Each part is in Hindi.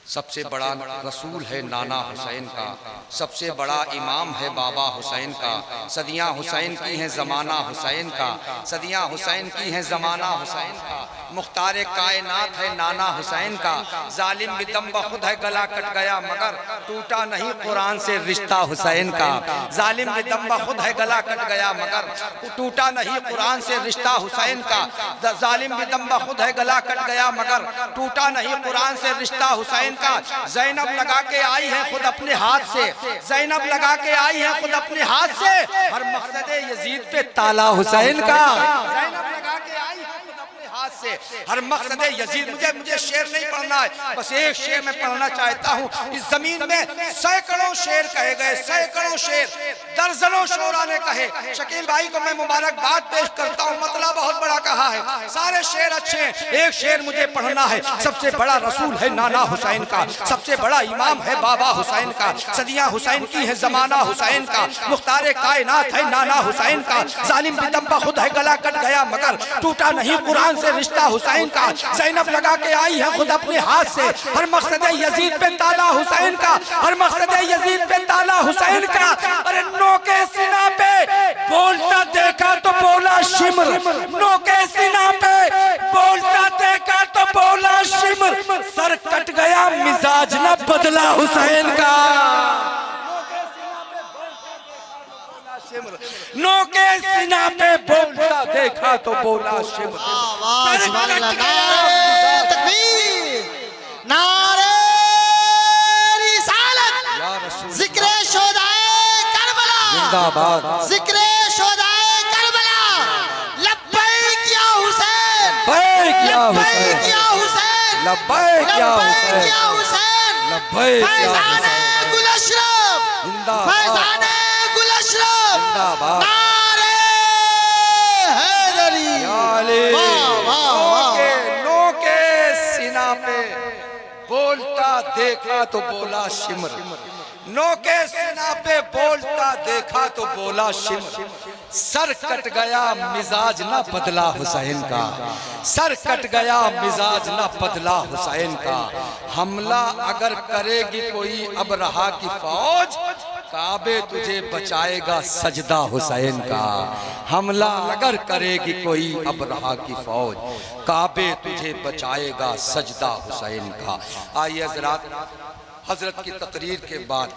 सबसे बड़ा रसूल है नाना हुसैन का, सबसे बड़ा इमाम है बाबा हुसैन का। सदियाँ हुसैन की हैं ज़माना हुसैन का, सदियाँ हुसैन की हैं ज़माना हुसैन का। मुख्तार कायनात है नाना हुसैन का। जालिम भी दम बखुद है गला कट गया मगर टूटा नहीं कुरान से रिश्ता हुसैन का। जालिम भी दम बखुद है गला कट गया मगर टूटा नहीं कुरान से रिश्ता हुसैन का। जालिम भी दम बखुद है गला कट गया मगर टूटा नहीं कुरान से रिश्ता हुसैन का। ज़ैनब लगा के आई है खुद अपने हाथ से, ज़ैनब लगा के आई है खुद अपने हाथ से हर मकसद यजीद पे ताला हुसैन का। ज़ैनब लगा के आई है खुद अपने हाथ से हर मकसद यजीद। मुझे शेर नहीं पढ़ना है, बस एक शेर मैं पढ़ना चाहता हूँ। इस जमीन में सैकड़ों शेर कहे गए, सैकड़ों शेर, दर्जनों शोरा ने कहे। शकील भाई को मैं मुबारकबाद पेश करता हूँ, मतलब बहुत बड़ा कहा है, सारे शेर अच्छे हैं, एक शेर मुझे पढ़ना है। सबसे बड़ा रसूल है नाना हुसैन का, सबसे बड़ा इमाम है बाबा हुसैन का। सदियाँ हुसैन की है ज़माना हुसैन का। मुख्तार कायनात है नाना हुसैन का। जालिम भी दम बखुद है गला कट गया मगर टूटा नहीं कुरान से रिश्ता हुसैन का। ज़ैनब लगा के आई है खुद अपने हाथ से हर मकसद यजीद पे ताला हुसैन का, हर मकसद यजीद पे ताला हुसैन का। अरे नोके सीना पे बोलता देखा तो बोला शिमर, नोके सीना पे बोलता देखा तो बोला शिमर, सर कट गया मिजाज न बदला हुसैन का। नोके सीना पे बोलता देखा तो बोला शिमर, सर कट गया। तकबीर, नारे रिसालत, जिक्रे शोदाए करबला जिंदाबाद, जिक्रे शोदाए करबला। लब्बैक या हुसैन, लब्बैक या लब्बैक या हुसैन, लब्बैक या लब्बैक या हुसैन, लब्बैक या फैज़ाने गुल अशरफ, जिंदाबाद, फैज़ाने गुल अशरफ, जिंदाबाद, नारे हैदरी। वाह वाह वाह। नोके सीना पे बोलता देखा तो बोला शिमर, नोके सीना पे बोलता देखा तो बोला शिमर, सर कट गया मिजाज ना बदला हुसैन का, सर कट गया मिजाज ना बदला हुसैन का। हमला अगर करेगी कोई अब रहा की फौज, काबे तुझे बचाएगा सजदा हुसैन का। हमला अगर करेगी कोई अब रहा की फौज, काबे तुझे बचाएगा सजदा हुसैन का। आइए हजरात, हजरत की तकरीर के बाद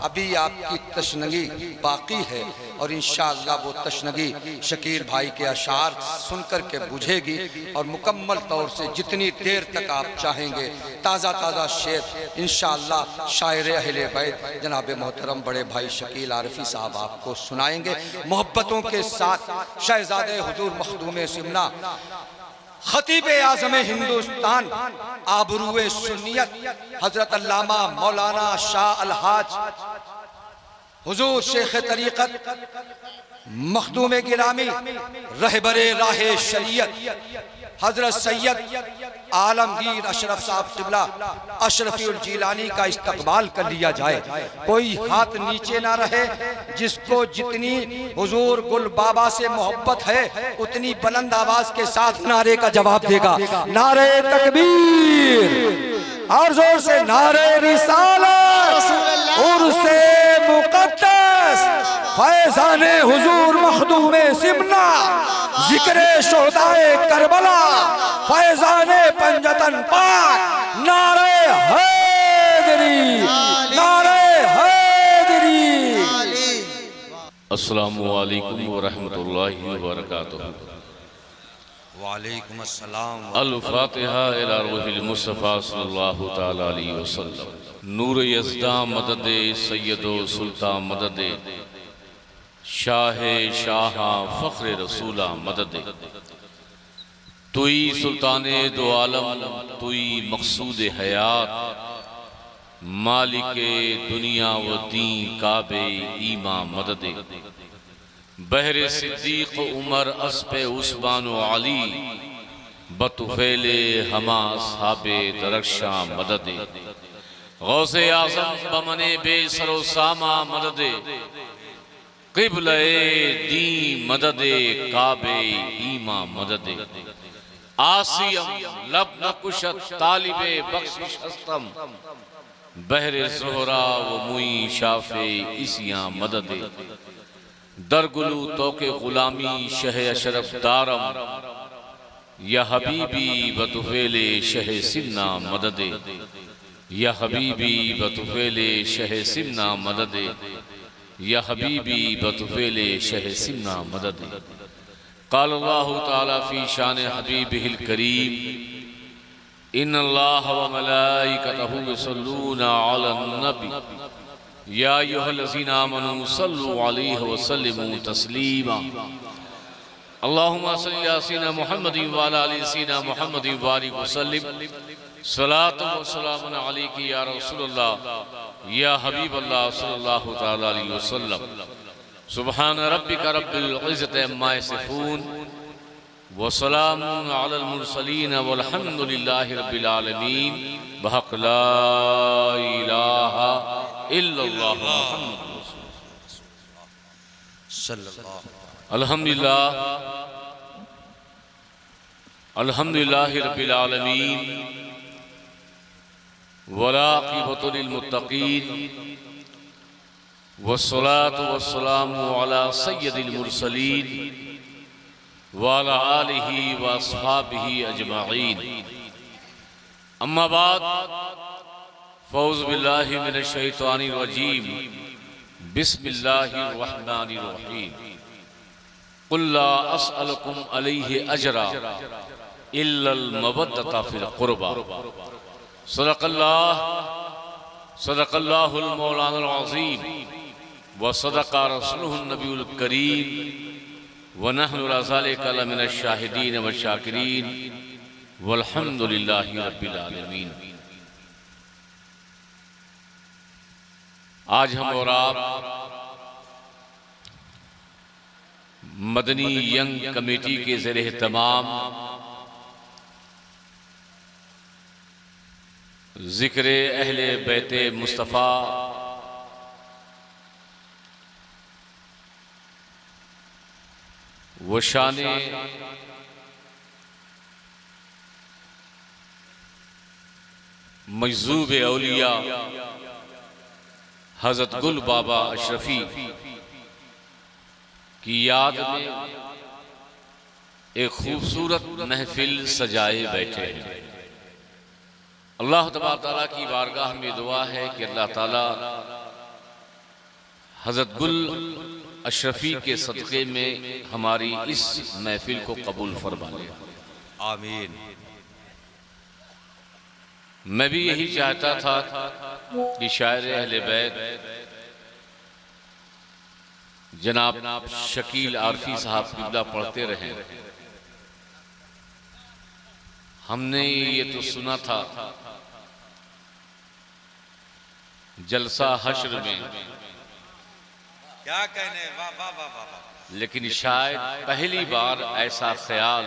अभी आपकी तशनगी बाकी है और इंशाअल्लाह वो तशनगी शकील भाई के अशार सुनकर के बुझेगी और मुकम्मल तौर से जितनी देर तक आप चाहेंगे ताज़ा ताज़ा शेर इंशाअल्लाह शायर अहले बैत जनाब मोहतरम बड़े भाई शकील आरफी साहब आपको सुनाएंगे। मोहब्बतों के साथ शहजादे हुजूर मखदूम सिमना, खतीब आज़म हिंदुस्तान, आबरूए सुन्नियत हजरत अल्लामा मौलाना शाह अलहाज हुजूर शेख तरीक़त मखदूम गिरामी रहबरे राहे शरीयत हजरत सैयद आलमगीर अशरफ साहब क़िबला अशरफीउल जीलानी का इस्तकबाल कर लिया जाए। कोई हाथ नीचे ना रहे, जिसको जितनी हुजूर गुल बाबा से मोहब्बत है उतनी बुलंद आवाज के साथ नारे का जवाब देगा। नारे तकबीर और जोर से नारे रिसालत, उर्से मुक़द्दस, फैज़ाने हुजूर मखदूम सिमना, जिक्रे शोहदाए करबला, फैज़ाने पंजतन पाक, नारे हैदरी, नारे हैदरी। अस्सलामु अलैकुम व रहमतुल्लाहि व बरकातुहू। वालेकुम अस्सलाम। अल-फातिहा इला रूहिल मुस्तफ़ा सल्लल्लाहु तआला अलैहि वसल्लम। नूर यज़दा मददे सैयदो सुल्तान मददे, शाहे शाहा फ़ख्रे रसूला मददे। तुई सुल्ताने दो आलम, तुई मक़सूद हयात, मालिके दुनिया व दीन काबे ईमा मददे। बहरे सिद्दीक़ उमर अस्पे उस्मान व अली, बतुफ़ैले हमा अस्हाबे दरख्शा मददे। गौसे आज़म बमने बेसरो सामा मददे, क़िबले दी मददे काबे ईमा मददे। आसियम लब न कुशत तालिबे बख्शिश हस्तम बहरे ज़ोहरा व मुई शाफे इसियां मददे दरगुलू तोके गुलामी शह अशरफ दारम या हबीबी बतुफेले शह सिन्ना मददे या हबीबी बतुफेले शह सिन्ना मददे या हबीबी बतुफेले शह सिन्ना मददे क़ाल अल्लाहु तआला फ़ी शान हबीबिहिल करीम इन्नल्लाह व मलाइकतहु युसल्लूना अलन नबी या अय्युहल्लज़ीना आमनू सल्लु अलैहि व सल्लिमू तस्लीमा अल्लाहुम्मा सल्लि अला सय्यिदिना मुहम्मदिन व अला आलि सय्यिदिना मुहम्मदिन व बारिक व सल्लिम सलातु व सलामुन अलैका या रसूलल्लाह या हबीबल्लाह सल्लल्लाहु तआला अलैहि वसल्लम सुब्हान रब्बिका रब्बिल इज़्ज़ति अम्मा यसिफून व सलामुन अलल मुरसलीन वल्हम्दुलिल्लाहि रब्बिल आलमीन बहक़ ला इलाहा इल्लल्लाह मुहम्मदुर रसूलुल्लाह। अल्हम्दुलिल्लाह अल्हम्दुलिल्लाहि रब्बिल आलमीन वला आक़िबतु लिल मुत्तक़ीन वस्सलातु वस्सलामु अला सय्यदिल मुरसलीन व अला आलिहि व अस्हाबिहि अजमईन। अम्मा बाद फ़ौज़ बिल्लाहि मिनश शैतानिर रजीम बिस्मिल्लाहिर रहमानिर रहीम क़ुल ला अस्अलुकुम अलैहि अजरा इल्लल मवद्दता फिल क़ुरबा सदक़ल्लाहुल मौलानाल अज़ीम व सदक़ा रसूलुहुन नबियुल करीम व नहनु अला ज़ालिका लमिनश शाहिदीन व शाकिरीन वल्हम्दुलिल्लाहि रब्बिल आलमीन। आज हम और आप मदनी यंग कमेटी के ज़ेरे एहतमाम ज़िक्र अहले बैते मुस्तफ़ा व शाने मजज़ूब औलिया हज़रत गुल बाबा अशरफी की याद में एक खूबसूरत महफिल सजाए बैठे हैं। अल्लाह तबारक तआला की बारगाह में दुआ है कि अल्लाह ताला हज़रत गुल अशरफी के सदक़े में हमारी इस महफिल को कबूल फरमा ले, आमीन। मैं भी यही चाहता था कि शायर अहले बैत जनाब शकील आरफी साहब किबला पढ़ते रहें। हमने ये तो सुना था जलसा हश्र में, क्या कहने, वाह वाह वाह वाह। लेकिन शायद पहली बार ऐसा ख्याल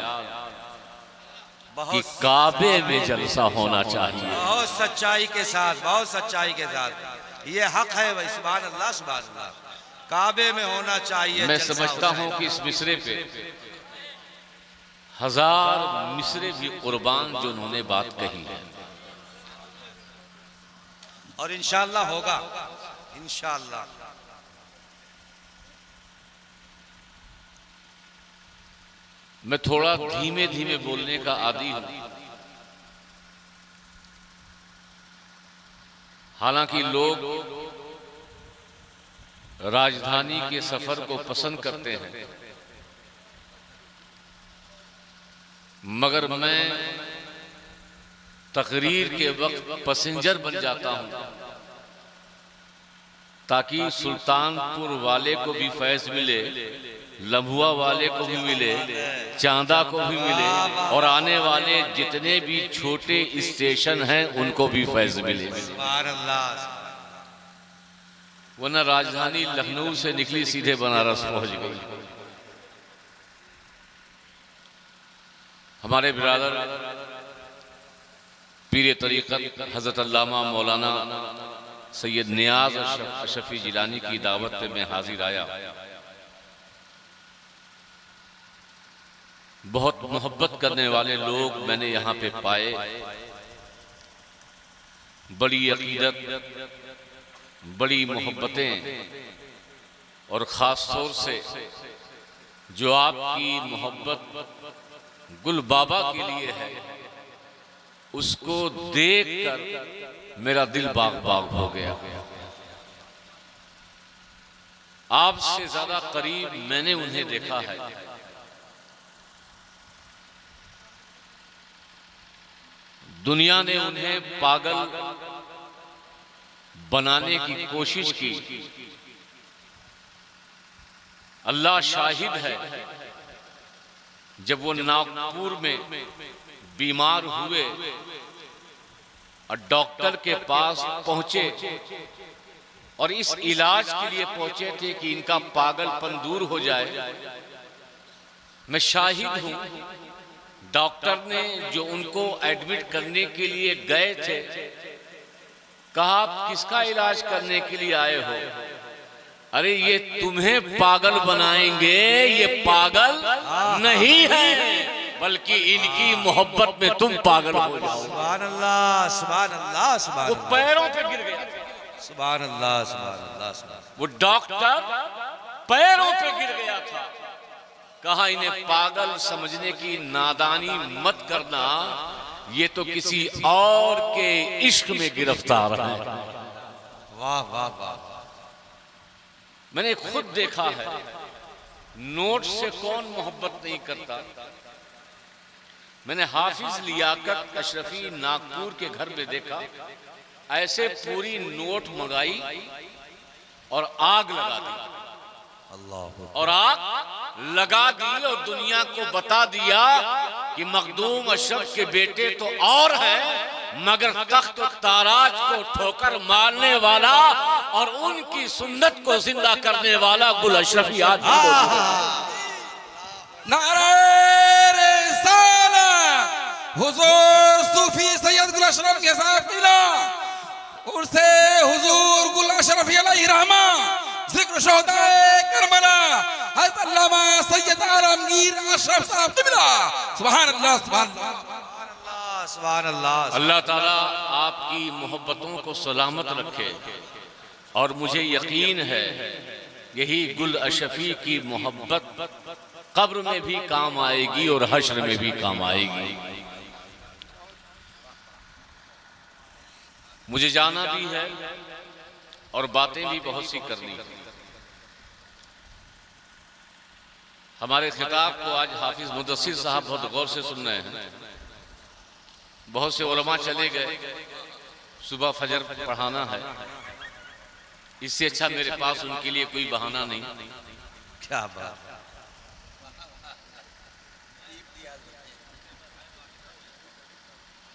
कि काबे में जलसा होना चाहिए। बहुत सच्चाई के साथ, बहुत सच्चाई के साथ ये हक है भाई। सुभान अल्लाह, सुभान अल्लाह। काबे में होना चाहिए। मैं समझता हूं कि इस मिसरे पे 1000 मिसरे भी कुर्बान जो उन्होंने बात कही है, और इंशाअल्लाह होगा, इंशाअल्लाह। मैं थोड़ा धीमे धीमे बोलने का आदी हूं, हालांकि लोग राजधानी के सफर को पसंद करते हैं, मगर मैं तकरीर के वक्त पैसेंजर बन जाता हूं ताकि सुल्तानपुर वाले को भी फैज मिले, लम्हुआ वाले को भी मिले, चांदा को भी मिले, और आने वाले जितने भी छोटे स्टेशन हैं उनको भी फैज मिले। वरना राजधानी लखनऊ से निकली सीधे बनारस पहुंच गई। हमारे बिरादर पीर तरीक़त हज़रत अल्लामा मौलाना सैयद नियाज़ अशरफी जिलानी की दावत पे मैं हाजिर आया। बहुत मोहब्बत करने वाले लोग मैंने यहाँ पे पाए। बड़ी अकीदत, बड़ी मोहब्बतें, और ख़ास तौर से जो आपकी मोहब्बत गुल बाबा के लिए है, उसको देखकर मेरा दिल बाग बाग हो गया। आपसे ज़्यादा करीब मैंने उन्हें देखा है। दुनिया ने उन्हें पागल बनाने की कोशिश की। अल्लाह शाहिद है, जब वो नागपुर में बीमार हुए और डॉक्टर के पास पहुंचे और इस इलाज के लिए पहुंचे थे कि इनका पागलपन दूर हो जाए, मैं शाहिद हूं। डॉक्टर ने जो उनको एडमिट करने के लिए गए थे, कहा आप किसका इलाज करने के लिए आए हो? अरे ये तुम्हें पागल बनाएंगे, ये पागल नहीं है, बल्कि इनकी मोहब्बत में तुम पागल हो जाओ। सुभान अल्लाह, सुभान अल्लाह, सुभान वो पैरों पे गिर गया। सुभान अल्लाह, सुभान अल्लाह, सुभान। वो डॉक्टर पैरों पे गिर गया था। कहा इन्हें पागल समझने की नादानी मत करना, ये तो किसी और के इश्क में गिरफ्तार है। वाह वाह वाह। मैंने खुद देखा है, नोट से कौन मोहब्बत नहीं करता। मैंने हाफिज लियाकत अशरफी नागपुर के घर में देखा, ऐसे पूरी नोट मंगाई और आग लगा दी। अल्लाह। और आग लगा दी और दुनिया को बता दिया कि मखदूम अशरफ के बेटे तो और हैं, मगर तख्त ताराज को ठोकर मारने वाला और उनकी सुन्नत को जिंदा करने वाला गुल अशरफ आज हुजूर सूफी सैयद गुल अशरफ के साथ मिला, उनसे हुजूर गुल अशरफ अलैहि रहमा जिक्र शोहदाए करबला हज़रत अल्लामा सैयद आलमगीर अशरफ साहब से मिला। सुभान अल्लाह, सुभान अल्लाह, सुभान अल्लाह। अल्लाह ताला आपकी मोहब्बतों को सलामत रखे। और मुझे यकीन है यही गुल अशरफी की मोहब्बत कब्र में भी काम आएगी और हश्र में भी काम आएगी। मुझे जाना भी है और बातें भी बहुत सी करनी। हमारे खिताब को आज हाफिज मुदस्सिर साहब बहुत गौर से सुन रहे हैं। बहुत से उलमा चले गए, सुबह फजर पढ़ाना है, इससे अच्छा मेरे पास उनके लिए कोई बहाना नहीं। क्या बात।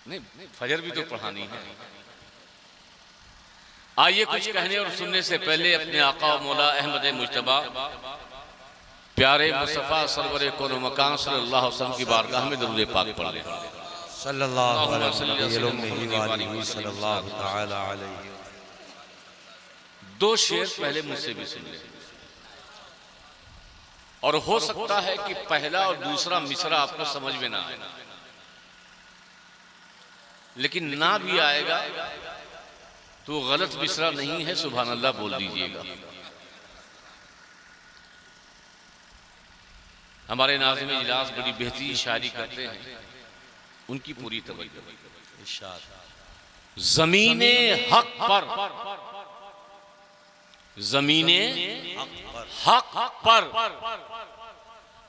नहीं, फजर भी तो पढ़ानी है। आइए कुछ कहने और सुनने से पहले अपने आका और मौला अहमद मुज्तबा प्यारे मुस्तफा सरवर कोनो मकान सल्लल्लाहु अलैहि वसल्लम की बारगाह में दरूद पाक पढ़ लें। सल्लल्लाहु अलैहि वसल्लम। दो शेर पहले मुझसे भी सुन ले, और हो सकता है कि पहला और दूसरा मिसरा आपको समझ में ना आए, लेकिन ना भी आएगा तो गलत मिसरा नहीं है, सुभान अल्लाह बोल दीजिएगा। हमारे नाज़िम इजलास बड़ी बेहतरीन शायरी करते हैं, उनकी पूरी तवज्जो। ज़मीने हक पर, ज़मीने हक पर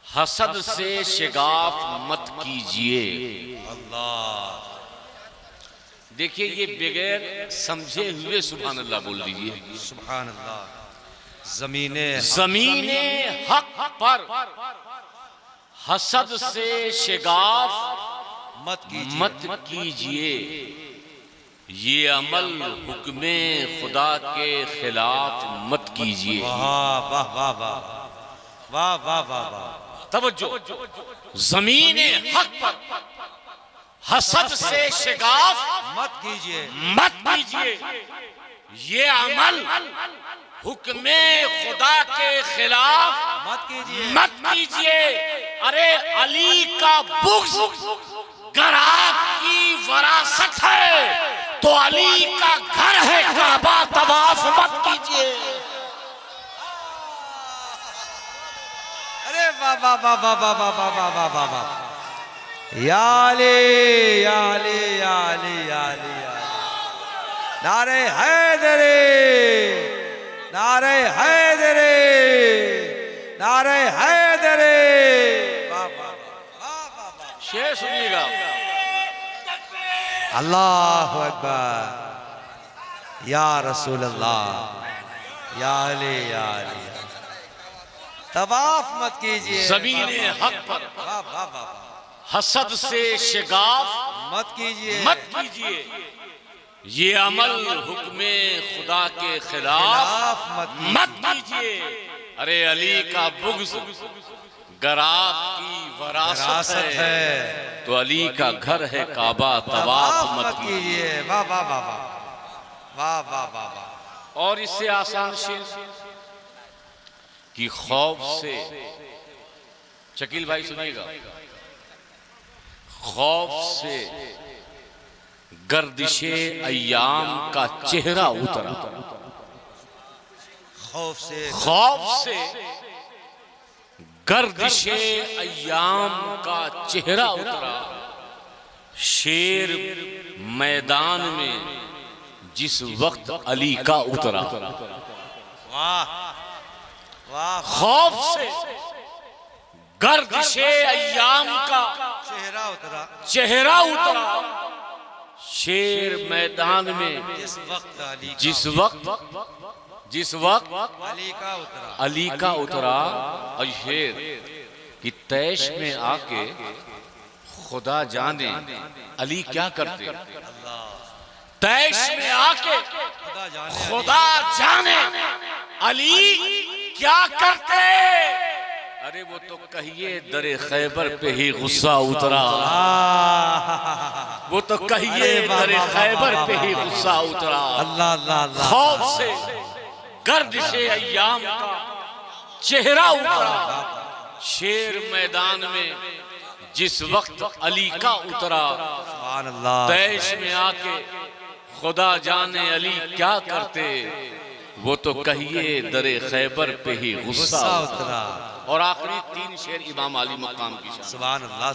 हसद से शिगाफ मत कीजिए। अल्लाह। देखिए ये बगैर समझे हुए सुभान अल्लाह बोल दीजिए। सुभान अल्लाह। ज़मीने हक पर हसद से शिगाफ मत कीजिए, ये अमल हुक्मे खुदा के खिलाफ मत कीजिए। वाह वाह वाह वाह वाह वाह वाह वाह। तवज्जो, ज़मीने हक पर हसद से शिगाफ मत कीजिए, ये अमल हुक्मे खुदा के खिलाफ मत कीजिए। अरे अली का बुग़्ज़ अगर आपकी वरासत है तो अली का घर है काबा, तवाफ मत कीजिए। अरे वाह वाह वाह वाह वाह वाह वाह वाह वाह वाह वाह, या अली या अली या अली या अली या अली। नारे हैदरी, नारे हैदरी, नारे हैदरी। वाह वाह वाह वाह वाह। शेर सुनिएगा। अल्लाहु अकबर, या रसूल अल्लाह, या अली या अली। तवाफ मत कीजिए ज़मीने हक पर वाह वाह वाह, हसद से शिगाफ मत कीजिए मत कीजिए, ये अमल हुक्मे खुदा के खिलाफ मत कीजिए। अरे अली का बुग़्ज़ अगर आपकी वरासत है तो अली का घर है काबा, तवाफ मत कीजिए। वाह वाह वाह वाह वाह वाह वाह वाह। और इससे आसान शेर कि खौफ से, शकील भाई सुनिएगा, खौफ से गर्दिशे अय्याम का चेहरा उतरा, खौफ से गर्दिशे अय्याम का चेहरा उतरा। शेर मैदान में जिस वक्त अली का उतरा, वाह वाह, खौफ से गर्दिशे अय्याम का चेहरा उतरा, चेहरा उतरा। शेर मैदान में जिस वक्त अली का उतरा, अली का उतरा। और शेर की तैश में आके खुदा जाने अली क्या करते, तैश में आके खुदा जाने अली क्या करते। अरे वो तो कहिए दरे खैबर पे ही गुस्सा उतरा, वो तो कहिए दरे खैबर पे ही गुस्सा उतरा। अल्लाह अल्लाह। खौफ से गर्दिशे अय्याम का चेहरा उतरा। शेर मैदान में जिस वक्त अली का उतरा, सुभान अल्लाह, तैश में आके खुदा जाने अली क्या करते। वो तो कहिए दरे खैबर पे ही गुस्सा उतरा। और आखिरी 3 शेर इमाम अली मकाम की शान, सुभान अल्लाह,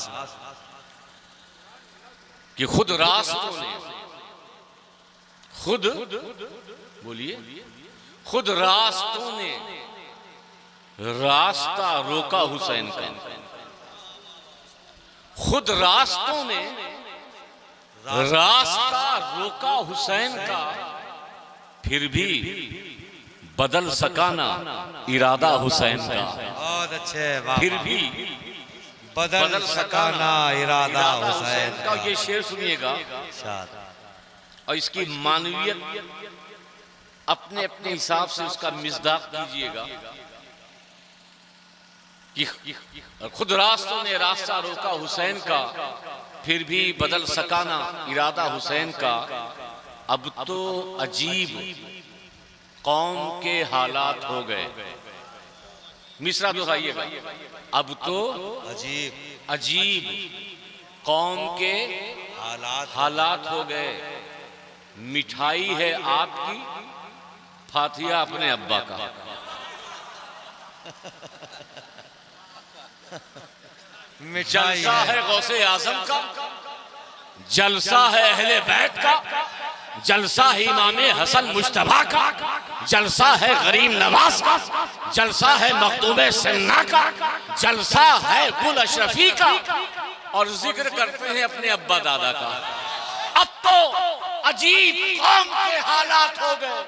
कि खुद रास्तों ने, खुद बोलिए, खुद रास्तों ने रास्ता रोका हुसैन का, खुद रास्तों ने रास्ता रोका हुसैन का, फिर भी बदल सका ना इरादा हुसैन का। बहुत अच्छे, फिर भी बदल सका ना इरादा हुसैन का। ये शेर सुनिएगा और इसकी मानवीयत अपने अपने हिसाब से उसका मिज़दाक कीजिएगा। कि खुद रास्तों ने रास्ता रोका हुसैन का, फिर भी बदल सका ना इरादा हुसैन का। अब तो अजीब कौम के हालात हो गए। मिसरा दोहराइएगा, अब तो अजीब कौम के हालात हो गए। मिठाई है आपकी, फातिहा अपने अब्बा का। जलसा है गौसे आजम का, जलसा है अहले बैत का, जलसा है इमामे हसन मुश्तबा का, जलसा है गरीब नवाज का, जलसा है मखदूमे सन्ना का, जलसा है गुल अशरफी का। और जिक्र करते हैं अपने अब्बा दादा का। अब तो अजीब कौम के हालात हो गए।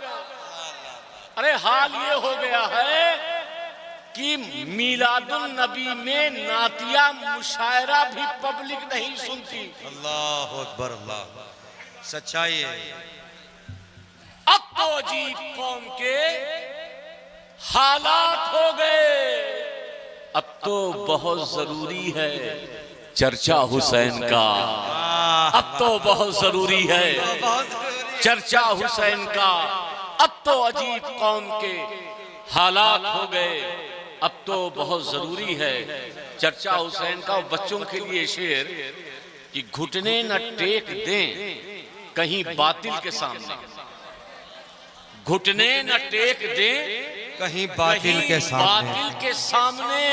अरे हाल ये हो गया है कि मीलादुन नबी में नातिया मुशायरा भी पब्लिक नहीं सुनती। अल्लाह अकबर, अल्लाह, सच्चाई है। अब तो अजीब कौम के हालात हो गए। अब तो बहुत जरूरी है चर्चा हुसैन का, अब तो बहुत जरूरी है चर्चा हुसैन का। अब तो अजीब कौम के हालात हो गए, अब तो बहुत जरूरी है चर्चा हुसैन का बच्चों के लिए शेर कि घुटने न टेक दें कहीं बातिल के सामने, घुटने न टेक दें कहीं बातिल के सामने, बातिल के सामने।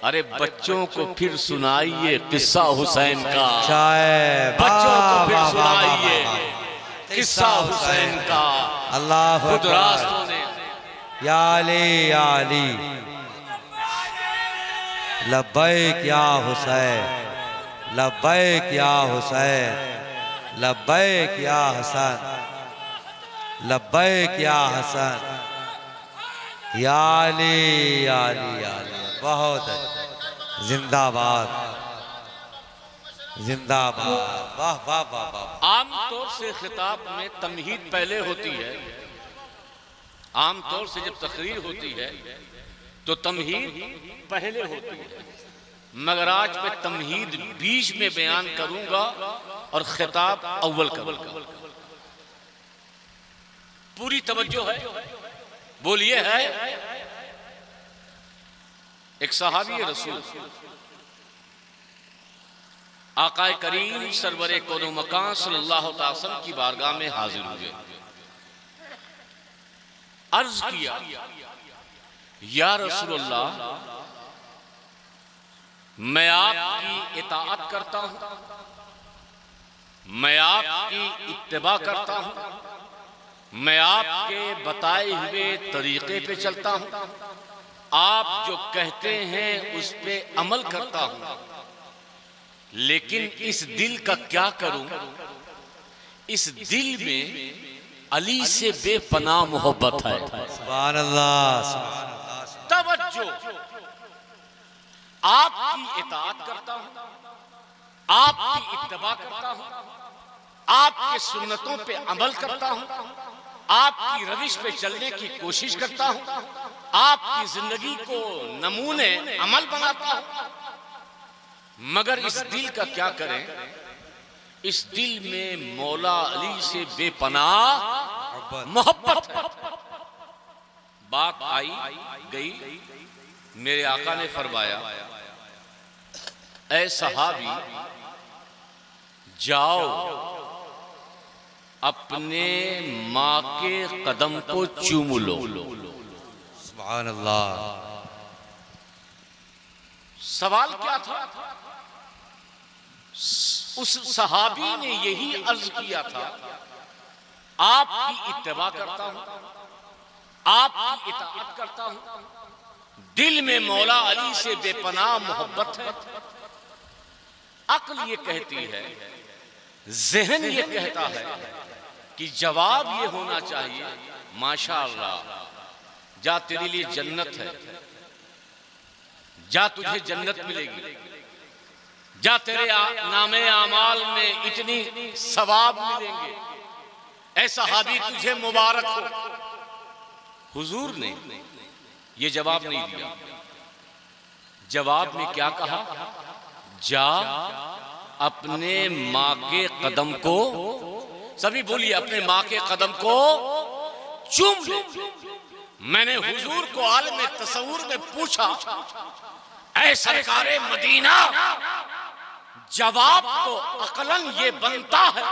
अरे बच्चों को फिर सुनाइए किस्सा हुसैन का, बच्चों को फिर सुनाइए किस्सा हुसैन का। अल्लाह खुद रास्तों ने या अली या अली, लब्बैक या हुसैन, लब्बैक या हुसैन, लब्बैक या हसन, लब्बैक या हसन, या अली या अली या अली। बहुत है, जिंदाबाद जिंदाबाद, वाह वाह वाह वाह। आमतौर से खिताब में तमहीद पहले होती है, आमतौर से जब तकरीर होती है तो तमहीद पहले होती है, मगर आज मैं तमहीद बीच में बयान करूंगा और खिताब अव्वल करूंगा। पूरी तवज्जो है, बोलिए है। एक सहाबी रसूल आकाए करीम सरवरे कोनो मकान सल्लल्लाहु अलैहि वसल्लम की बारगाह में हाजिर हुए। अर्ज किया, या रसूलल्लाह, मैं आपकी इताअत करता हूं, मैं आपकी इत्तिबा करता हूं, मैं आपके बताए हुए तरीके पे चलता हूं, आप जो कहते हैं उस पे अमल करता हूं, लेकिन इस दिल का क्या करूं? इस दिल में अली से बेपनाह मोहब्बत है। सुभान अल्लाह, तवज्जो, आपकी इताअत करता हूं, आपकी इत्तिबा करता हूं, आपके सुन्नतों पे अमल करता हूं, आपकी रविश पे चलने की कोशिश करता हूं, आपकी जिंदगी को नमूने अमल बनाता हूं, मगर इस दिल का क्या करें? इस दिल में मौला अली से बेपनाह मोहब्बत है। बात आई गई, मेरे आका ने फरमाया, ऐ सहाबी, जाओ अपने माँ के कदम को चूम लो। सुभान अल्लाह। सवाल क्या था? उस सहाबी ने यही अर्ज किया था, आपकी इत्तिबा करता हूं, आपकी इताअत करता हूं, दिल में मौला अली से बेपनाह मोहब्बत है। अक्ल ये कहती है, ज़हन ये कहता है कि जवाब ये होना चाहिए, माशाअल्लाह, जा तेरे लिए जन्नत है, जा तुझे जन्नत मिलेगी, जा तेरे नामे आमाल में इतनी सवाब मिलेंगे, ऐसा सहाबी तुझे मुबारक हो। हुजूर ने ये जवाब नहीं दिया। जवाब में क्या कहा? जा अपने माँ के कदम को, सभी बोलिए, अपने माँ के कदम को चूम ले। मैंने हुजूर को आलम तसव्वुर में पूछा, ऐ सरकारे मदीना, जवाब तो अकलन ये बनता है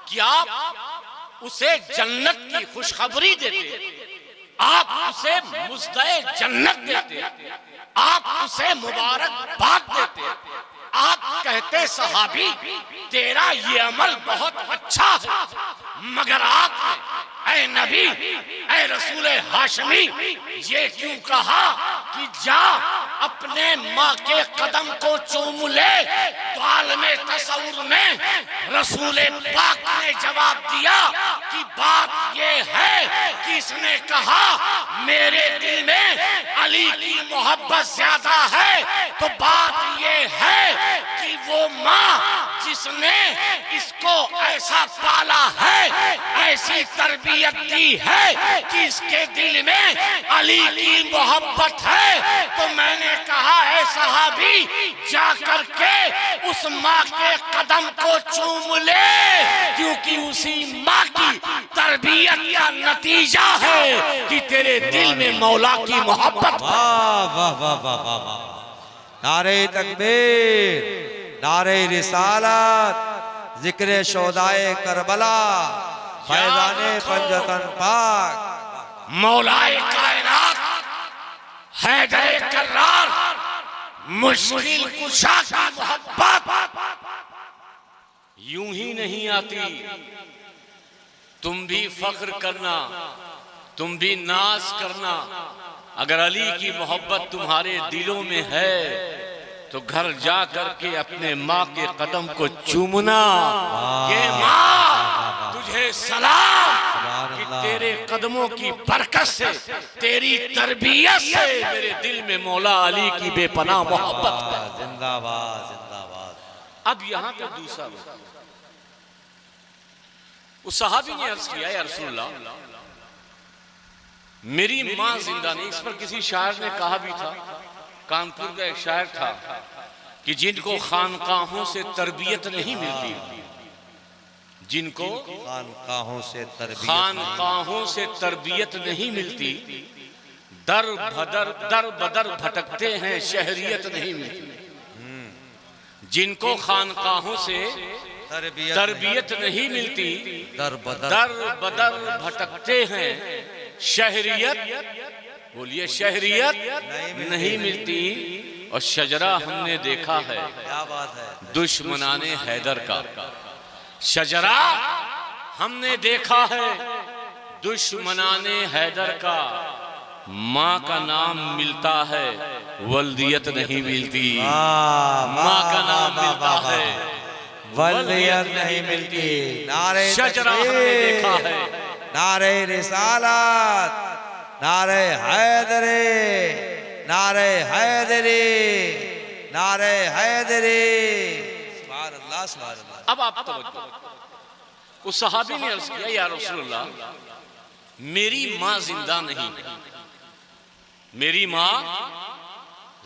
कि आप उसे जन्नत की खुशखबरी देते, आप उसे मुज़्दए जन्नत देते, आप उसे मुबारकबाद देते, आप कहते सहाबी तेरा ये अमल बहुत अच्छा है, मगर आपने ऐ नबी, ऐ रसूले हाशमी ये क्यों कहा कि जा अपने माँ के कदम को चूम ले? तो आलमे तसव्वुर में रसूले पाक ने जवाब दिया कि बात ये है कि इसने कहा मेरे दिल में अली की मोहब्बत ज्यादा है, तो बात ये है कि वो माँ जिसने इसको ऐसा पाला है, ऐसी तरबियत दी है कि इसके दिल में अली की मोहब्बत है, तो मैंने कहा है सहाबी जा करके उस माँ के कदम को चूम ले, क्योंकि उसी माँ की तरबियत का नतीजा है कि तेरे दिल में मौला की मोहब्बत। वाह वाह वाह वाह वाह वाह, नारे तकबीर, नारे रिसालत, जिक्र शोदाए करबला, फैजाने पंजतन पाक। मौलाए कायनात हैदर कर्रार, मुश्किल कुशा की मोहब्बत यूं ही नहीं आती। तुम भी फख्र करना, तुम भी नाज करना। अगर अली की मोहब्बत तुम्हारे दिलों में है तो घर जा करके अपने माँ के कदम को चूमना कि माँ तुझे सलाम कि तेरे कदमों की बरकत से, तेरी तरबियत से मेरे दिल में मौला अली की बेपनाह मोहब्बत है। जिंदाबाद जिंदाबाद। अब यहाँ पे दूसरा उस सहाबी ने अर्ज किया, या रसूलल्लाह मेरी माँ जिंदा नहीं। इस पर किसी शायर ने कहा भी था, कानपुर का एक शायर था कि जिनको खानकाहों से तरबियत नहीं मिलती, जिनको खानकाहों से तरबियत नहीं मिलती, दर बदर भटकते हैं, शहरियत नहीं मिलती। जिनको खानकाहों से तरबियत नहीं मिलती, दर बदर भटकते हैं, शहरियत, बोलिए शहरियत नहीं मिलती। और शजरा हमने देखा है, क्या बात है, दुश्मनाने हैदर का। शजरा हमने देखा है, दुश्मनाने हैदर का। माँ का नाम मिलता है, वल्दियत नहीं मिलती। माँ का नाम मिलता है, वल्दियत नहीं मिलती। नारे शजरा हमने देखा है, नारे रिसालत, नारे हैदरी, नारे हैदरी, नारे हैदरी। सुभान अल्लाह सुभान अल्लाह। अब आप तवज्जो, उस सहाबी ने अर्ज किया, या रसूलल्लाह मेरी माँ जिंदा नहीं, मेरी माँ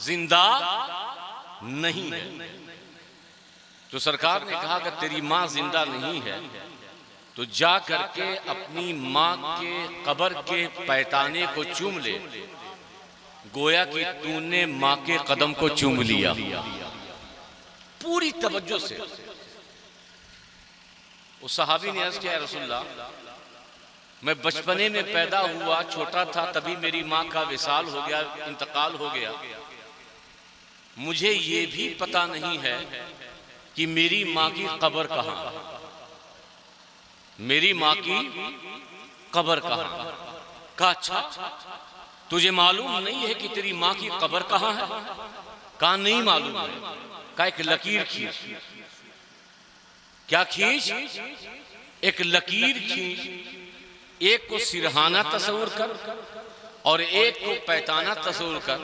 जिंदा नहीं है। तो सरकार ने कहा कि तेरी माँ जिंदा नहीं है तो जा करके अपनी माँ के कब्र के पैताने को चूम ले, गोया कि तूने माँ के कदम को चूम लिया। पूरी तवज्जो से उस सहाबी ने अर्ज किया, रसूलल्लाह मैं बचपने में पैदा हुआ, छोटा था, तभी मेरी माँ का विसाल हो गया, इंतकाल हो गया। मुझे ये भी पता नहीं है कि मेरी माँ की कब्र कहाँ, मेरी माँ की कब्र कहाँ। का अच्छा तुझे मालूम नहीं है कि तेरी माँ की कब्र कहाँ है? कहाँ नहीं मालूम है। का एक लकीर खींच, क्या खींच, एक लकीर खींच। एक को सिरहाना तस्वुर कर और एक को पैताना तस्वुर कर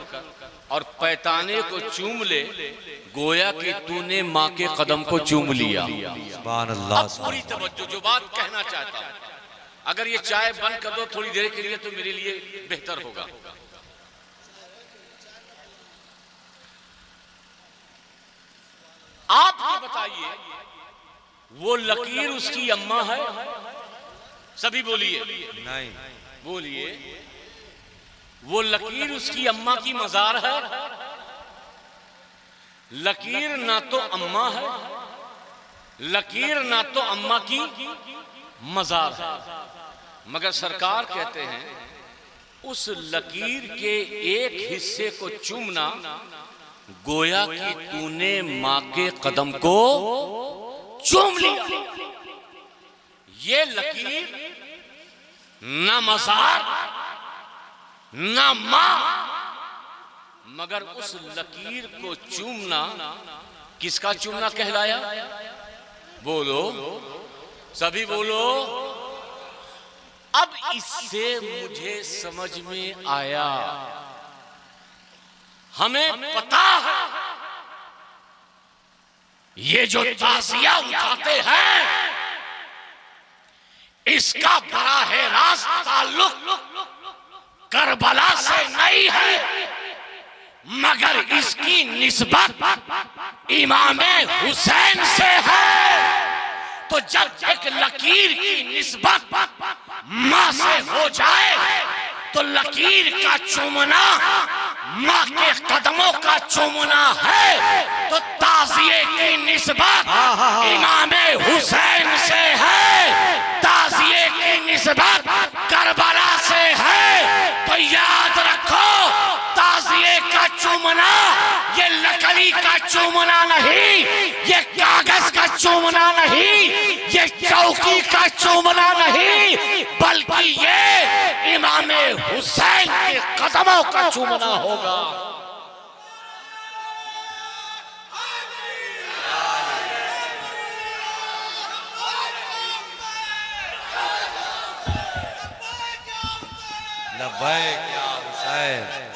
और पैताने को चूम ले, गोया कि तूने माँ के कदम को चूम लिया। सुभान अल्लाह। अब पूरी तवज्जो, जो बात कहना चाहता हूं, अगर ये चाय बंद कर दो थोड़ी देर के लिए तो मेरे लिए बेहतर होगा। आप ये बताइए, वो लकीर उसकी अम्मा है? सभी बोलिए। नहीं। बोलिए, वो लकीर उसकी अम्मा की मजार है? लकीर ना तो अम्मा है, लकीर ना तो अम्मा की मजार है। मगर सरकार कहते हैं उस लकीर के एक हिस्से को चूमना, गोया कि तूने माँ के कदम को चूम लिया। ये लकीर न मजार न माँ, मगर उस लकीर को चूमना किसका चूमना कहलाया? बोलो, सभी बोलो। अब इससे मुझे समझ में आया, हमें पता है ये जो ताज़िया उठाते हैं इसका बराह रास्त ताल्लुक करबला से नहीं है, मगर इसकी निस्बत इमाम हुसैन से है। तो जब एक लकीर की निस्बत माँ से हो जाए तो लकीर का चूमना माँ के कदमों का चूमना है तो ताज़िए की निस्बत इमाम हुसैन से है, ताज़िए की निस्बत करबला से है। तो याद रखो, ताज़िए का चूमना ये लकड़ी का चूमना नहीं, ये कागज का चूमना नहीं, ये चौकी का चूमना नहीं, बल्कि ये इमाम हुसैन के कदमों का चूमना होगा। लब्बैक या हुसैन।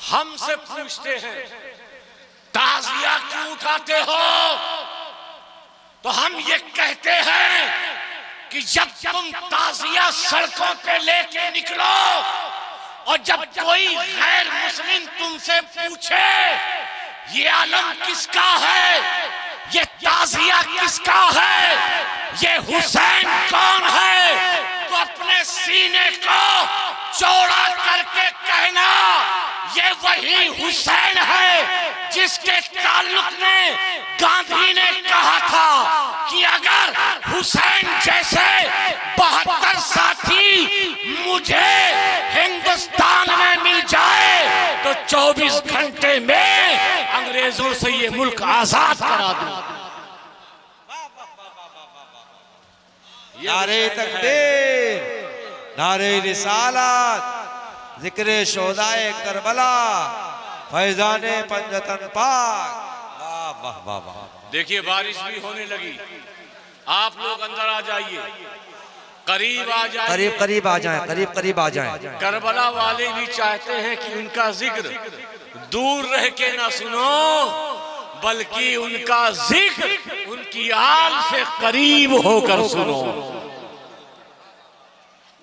हमसे पूछते हैं ताज़िया क्यों उठाते हो, तो हम ये कहते हैं कि जब तुम ताज़िया सड़कों पे लेके निकलो और जब कोई गैर मुस्लिम तुमसे पूछे ये आलम किसका है, ये ताज़िया किसका है, ये हुसैन कौन है, तो अपने सीने को चौड़ा करके कहना ये वही हुसैन है जिसके ताल्लुक में गांधी ने कहा था कि अगर हुसैन जैसे 72 साथी मुझे हिंदुस्तान में मिल जाए तो 24 घंटे में अंग्रेजों से ये मुल्क आजाद करा दूं। नारे तकबीर, नारे रिसालत, जिक्र शोदाए करबला, फैजाने पंजतन पाक। वाह वाह वाह वाह। देखिए बारिश भी होने लगी, आप लोग अंदर आ जाइए, करीब आ जाइए, करीब करीब आ जाएं, करीब करीब आ जाएं। करबला वाले भी चाहते हैं कि उनका जिक्र दूर रह के ना सुनो, बल्कि उनका जिक्र उनकी आल से करीब होकर सुनो।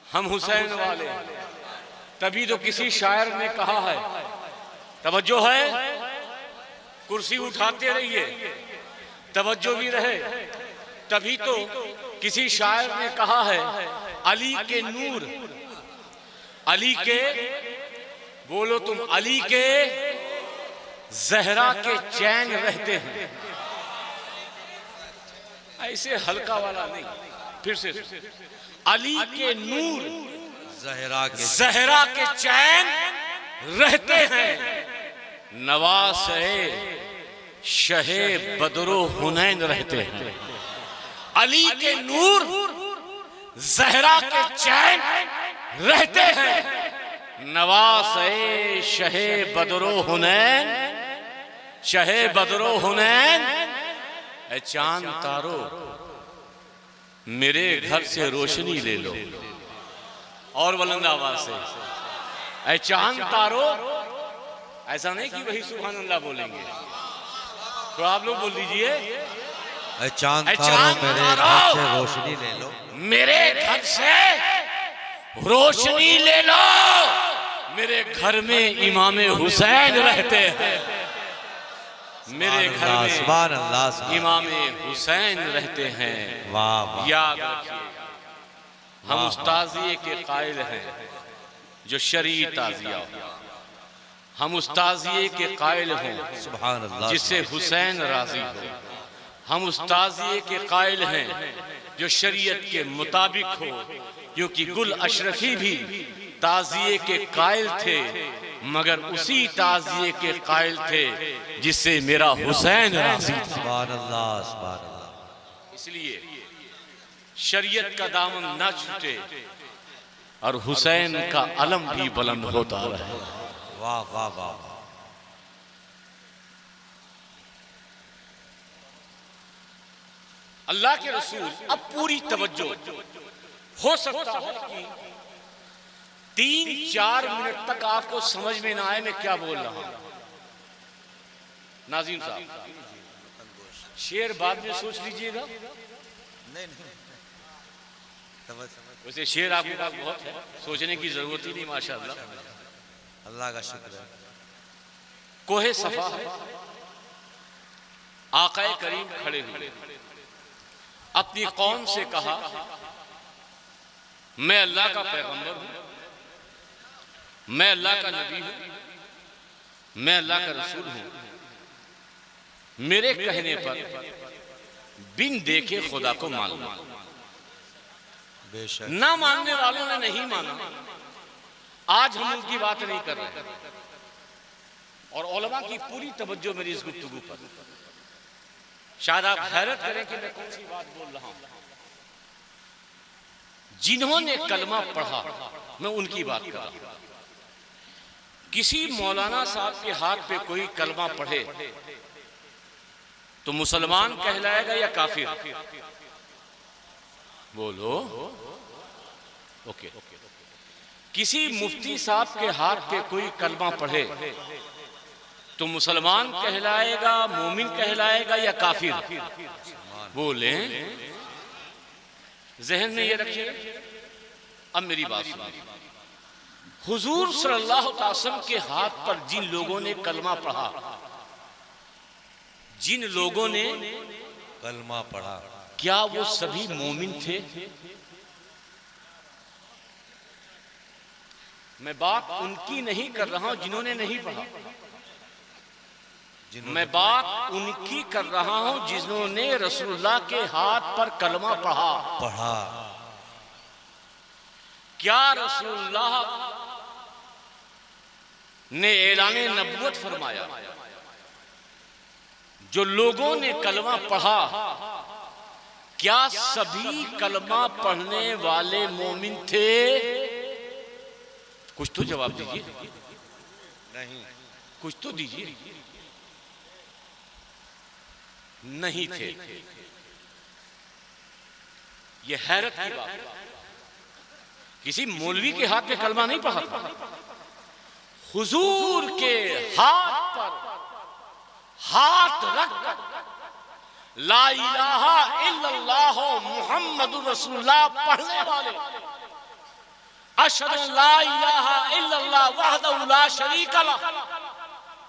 हम हुसैन वाले, तभी तो किसी शायर ने कहा है, तवज्जो है, कुर्सी उठाते रहिए, तवज्जो भी रहे। तभी तो किसी शायर ने कहा है, अली के नूर, अली के, बोलो तुम, अली के जहरा के चैन रहते हैं। ऐसे हल्का वाला नहीं, फिर से, अली के नूर जहरा के चैन रहते हैं, नवासे शहे बदरो हुनैन रहते हैं। अली के नूर जहरा के चैन रहते हैं, नवासे शहे बदरो हुनैन, शहे बदरो हुनैन। ए चांद तारो मेरे घर से रोशनी ले लो, और बुलंद आवाज से, ऐ चांद तारो, ऐसा नहीं कि वही सुभान अल्लाह बोलेंगे, तो आप लोग बोल दीजिए, ऐ चांद तारो मेरे घर से रोशनी ले लो, मेरे घर से रोशनी ले लो, मेरे घर में इमाम हुसैन रहते हैं, मेरे घर में इमाम हुसैन रहते हैं। वाह, याद रखिए, हम उस ताज़िए के कायल हैं जो शरई ताज़िया हो, हम उस ताज़िए के कायल हों जिससे हुसैन राजी हो, हम उस ताज़िए के कायल हैं जो शरीयत के मुताबिक हो, क्योंकि गुल अशरफी भी ताज़िए के कायल थे, मगर उसी ताज़िए के कायल थे जिससे मेरा हुसैन राजी था। सुभान अल्लाह, सुभान अल्लाह। इसलिए शरीयत का दामन ना छूटे और हुसैन का अलम भी बुलंद होता रहे। वाह वाह वाह। अल्लाह के रसूल, अब पूरी तवज्जो, हो सकता है कि 3-4 मिनट तक आपको समझ में ना आए मैं क्या बोल रहा हूं। नाज़ीम साहब, शेर बाद में सोच लीजिएगा, वैसे शेर आपके पास बहुत है, सोचने की जरूरत ही नहीं, माशाअल्लाह, अल्लाह का शुक्र है। कोहे सफा है, आकाए करीम खड़े हुए, अपनी कौम से कहा, मैं अल्लाह का पैगंबर हूं, मैं अल्लाह का नबी हूं, मैं अल्लाह का रसूल हूं। मेरे कहने पर बिन देखे खुदा को मान लो। बेशक ना मानने वालों ने नहीं माना। आज हम उनकी बात नहीं कर रहे हैं और उलमा की पूरी तवज्जो मेरी इस गुफ्तगू पर। शायद आप हैरत करें कि मैं कौन सी बात बोल रहा हूं। जिन्होंने कलमा पढ़ा मैं उनकी बात कर रहा हूं। किसी मौलाना साहब के हाथ पे कोई कलमा पढ़े तो मुसलमान कहलाएगा या काफिर? बोलो। ओके। किसी मुफ्ती साहब के हाथ पे कोई कलमा पढ़े तो मुसलमान कहलाएगा, मोमिन कहलाएगा या काफिर? बोले। जहन में ये रखिए। अब मेरी बात सुनिए। हुजूर सल्लल्लाहु अलैहि वसल्लम के हाथ पर जिन लोगों ने कलमा पढ़ा, जिन लोगों ने कलमा पढ़ा, क्या वो सभी मोमिन थे? मैं बात उनकी नहीं कर रहा हूं जिन्होंने नहीं पढ़ा, मैं बात उनकी कर रहा हूं जिन्होंने रसूलुल्लाह के हाथ पर कलमा पढ़ा। क्या रसूलुल्लाह ने ऐलाने नबुवत फरमाया? जो लोगों ने कलमा पढ़ा, क्या सभी कलमा पढ़ने वाले मोमिन थे? कुछ तो जवाब दीजिए। नहीं। कुछ तो दीजिए। नहीं थे। यह हैरत की बात है। किसी मौलवी के हाथ पे कलमा नहीं पढ़ा था, हुजूर के हाथ पर हाथ रखकर ला इलाहा इल्लल्लाह मुहम्मदुर रसूलुल्लाह पढ़ने वाले, अशहदु ला इलाहा इल्लल्लाह वहदहु ला शरीका लह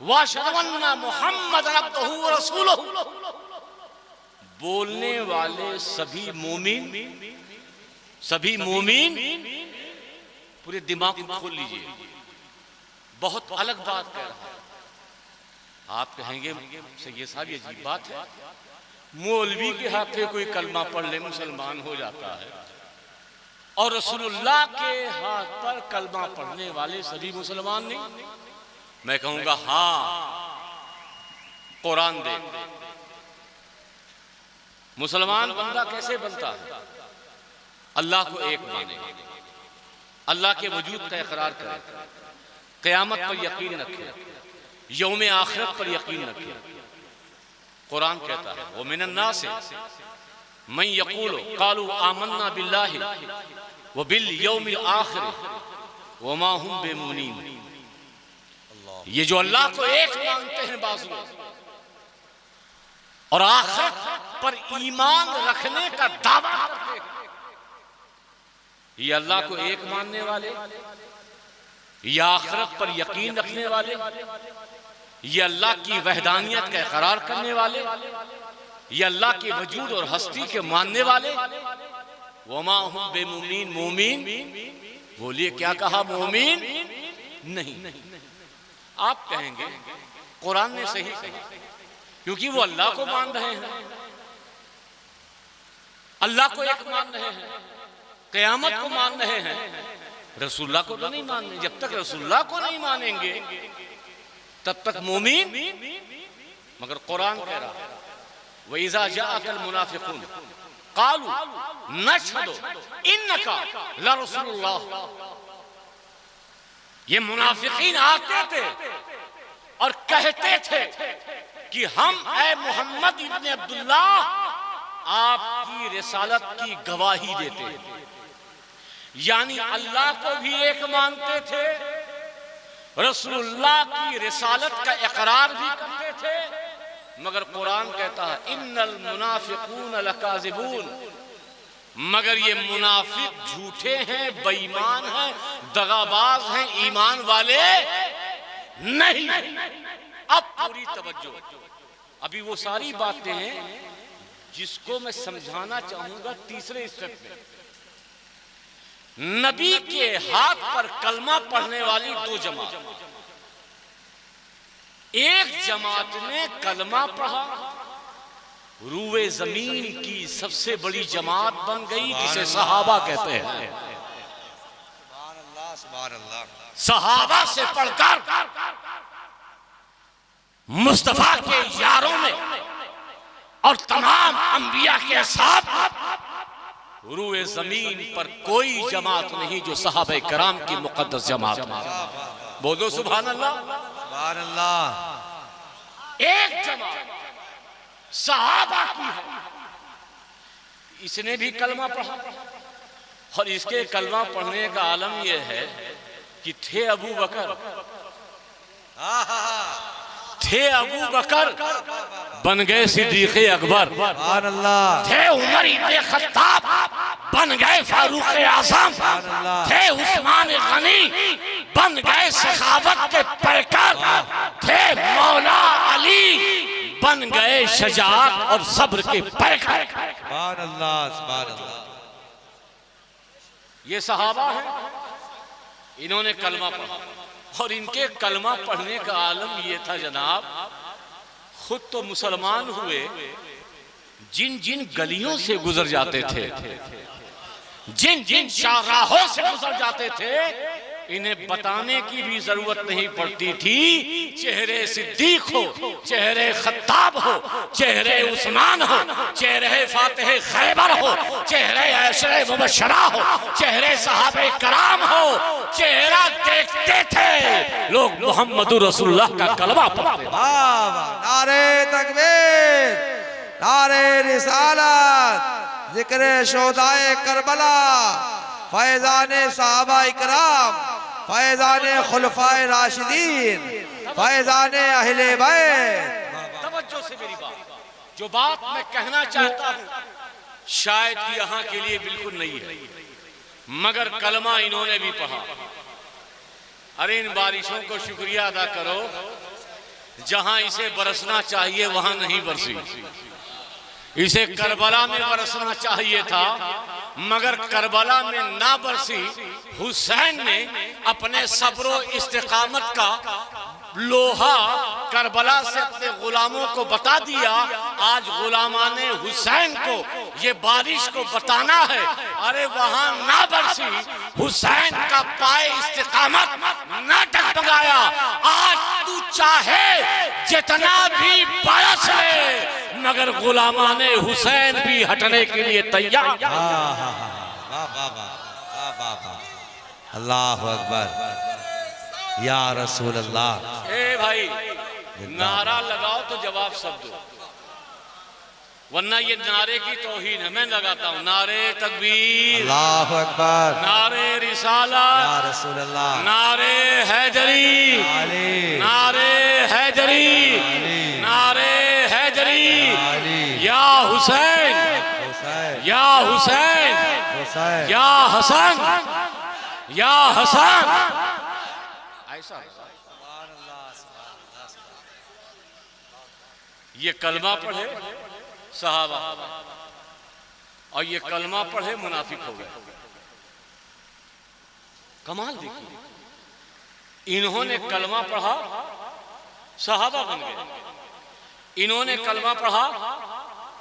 व अशहदु अन्ना मुहम्मदन अब्दुहु व रसूलुहु बोलने वाले सभी मोमिन पूरे दिमाग को खोल लीजिए। बहुत अलग बात कह रहा है। आप कहेंगे सैयद साहब ये अजीब बात है, मौलवी के हाथ में कोई कलमा पढ़ ले मुसलमान हो जाता है और रसूलुल्लाह के हाथ पर कलमा पढ़ने वाले सभी मुसलमान नहीं? मैं कहूंगा हाँ, कुरान देख। मुसलमान बंदा कैसे बनता है? अल्लाह को एक माने, अल्लाह के वजूद का इकरार करे, क़यामत पर यकीन रखे, यौम आखिरत पर यकीन रखे। कुरान कहता है वो मिनन नास मन यक़ूलु क़ालू आमन्ना बिल्लाहि व बिल यौमिल आखिर व मा हुम बिमुनीन। ये जो अल्लाह को एक मानते हैं बाज़ लोग और आखिरत पर ईमान रखने का दावा करते हैं, ये अल्लाह को एक मानने वाले, ये आखिरत पर यकीन रखने वाले, ये अल्लाह की वहदानियत का इकरार करने वाले, ये अल्लाह के वजूद और हस्ती के मानने वाले, वमा हुम बेमुमीन, मोमीन बोलिए क्या कहा? मोमीन नहीं। आप कहेंगे कुरान ने सही कहा क्योंकि वो अल्लाह को मान रहे हैं, अल्लाह को एक मान रहे हैं, क़यामत को मान रहे हैं, रसूलुल्लाह को तो नहीं मानने। जब तक रसूलुल्लाह को नहीं मानेंगे तब तक मोमीन। मगर कुरान कह रहा है वइज़ा जाअकल मुनाफिकून क़ालू नशहदु इन्नका लरसूलुल्लाह। ये मुनाफिकीन आते थे और कहते थे कि हम ऐ मोहम्मद इब्ने अब्दुल्लाह आपकी रिसालत की गवाही देते हैं। यानी अल्लाह को भी एक मानते थे, रसूलुल्लाह की रिसालत का इकरार भी करते थे। मगर कुरान कहता है इन्नल मुनाफिकून लकाज़िबून, मगर ये मुनाफिक झूठे हैं, बेईमान हैं, दगाबाज हैं, ईमान वाले नहीं। अब पूरी तवज्जो। अभी वो सारी बातें हैं जिसको मैं समझाना चाहूंगा तीसरे स्टेप में। नबी के हाथ पर कलमा पढ़ने वाली दो जमात, एक जमात ने कलमा पढ़ा, रूए जमीन की सबसे बड़ी जमात बन गई, जिसे सहाबा कहते हैं। सहाबा से पढ़कर मुस्तफा के यारों में और तमाम अंबिया के साथ रूए जमीन पर कोई जमात नहीं जो सहाबा कराम की मुकद्दस जमात। बोलो सुभान अल्लाह, सुभान अल्लाह। एक जमात सहाबा की है, इसने भी कलमा पढ़ा। और इसके कलमा पढ़ने का आलम यह है कि थे अबू बकर, बन गए सिद्दीक़ अकबर, थे उमर इब्ने खत्ताब, बन गए फारूक आज़म, थे उस्मान गनी, बन गए सखावत के पैकर, थे मौला अली, बन गए शजाअत और सब्र के पैकर। सुभान अल्लाह, सुभान अल्लाह। ये सहाबा है, इन्होंने कलमा पढ़ा। और इनके कलमा पढ़ने का आलम ये था जनाब, खुद तो मुसलमान हुए, जिन जिन गलियों से गुजर जाते थे, जिन जिन शाहराहों से गुजर जाते थे, इन्हें बताने की भी जरूरत नहीं पड़ती थी। चेहरे सिद्दीक हो, चेहरे खत्ताब हो, चेहरे उस्मान हो, चेहरे फातिह खैबर हो, चेहरे अशरे मुबश्शरा हो, चेहरे सहाबे कराम हो, चेहरा देखते थे लोग मुहम्मदुर रसूलुल्लाह का कलमा पढ़ते। नारे तकबीर, नारे रिसालत, जिक्र शोहदाए करबला, फैज़ाने सहाबा इकराम, फैज़ाने खुलफाए राशिदीन, फैज़ाने अहले बैत। तवज्जो से मेरी बात, जो बात मैं कहना चाहता हूं शायद कि यहां के लिए बिल्कुल नहीं है, मगर कलमा इन्होंने भी पढ़ा। अरे इन बारिशों को शुक्रिया अदा करो, जहां इसे बरसना चाहिए वहां नहीं बरसी। इसे करबला में बरसना चाहिए था, मगर करबला में ना बरसी। हुसैन ने अपने सब्रो इस्तिकामत का लोहा करबला से अपने गुलामों को बता दिया। आज गुलामाने हुसैन को ये बारिश को बताना है, अरे वहां ना बरसी, हुसैन का पाए इस्तिकामत ना डगमगाया। आज तू चाहे जितना भी बरस ले, मगर गुलामाने हुसैन भी हटने के लिए तैयार। अल्लाहु अकबर, या रसूल अल्लाह। ए भाई, नारा लगाओ तो जवाब सब दो, वरना ये नारे की तौहीन है। मैं लगाता हूँ नारे तकबीर, अल्लाहु अकबर, नारे रिसालत, या रसूल अल्लाह, नारे हैदरी, नारे हैदरी, नारे हैदरी, या हुसैन, या हुसैन, या हसन, या हसन। ऐसा ये कलमा पढ़े सहाबा और ये कलमा पढ़े मुनाफिक हो गए। कमाल देखिए, इन्होंने कलमा पढ़ा सहाबा बन गए, इन्होंने कलमा पढ़ा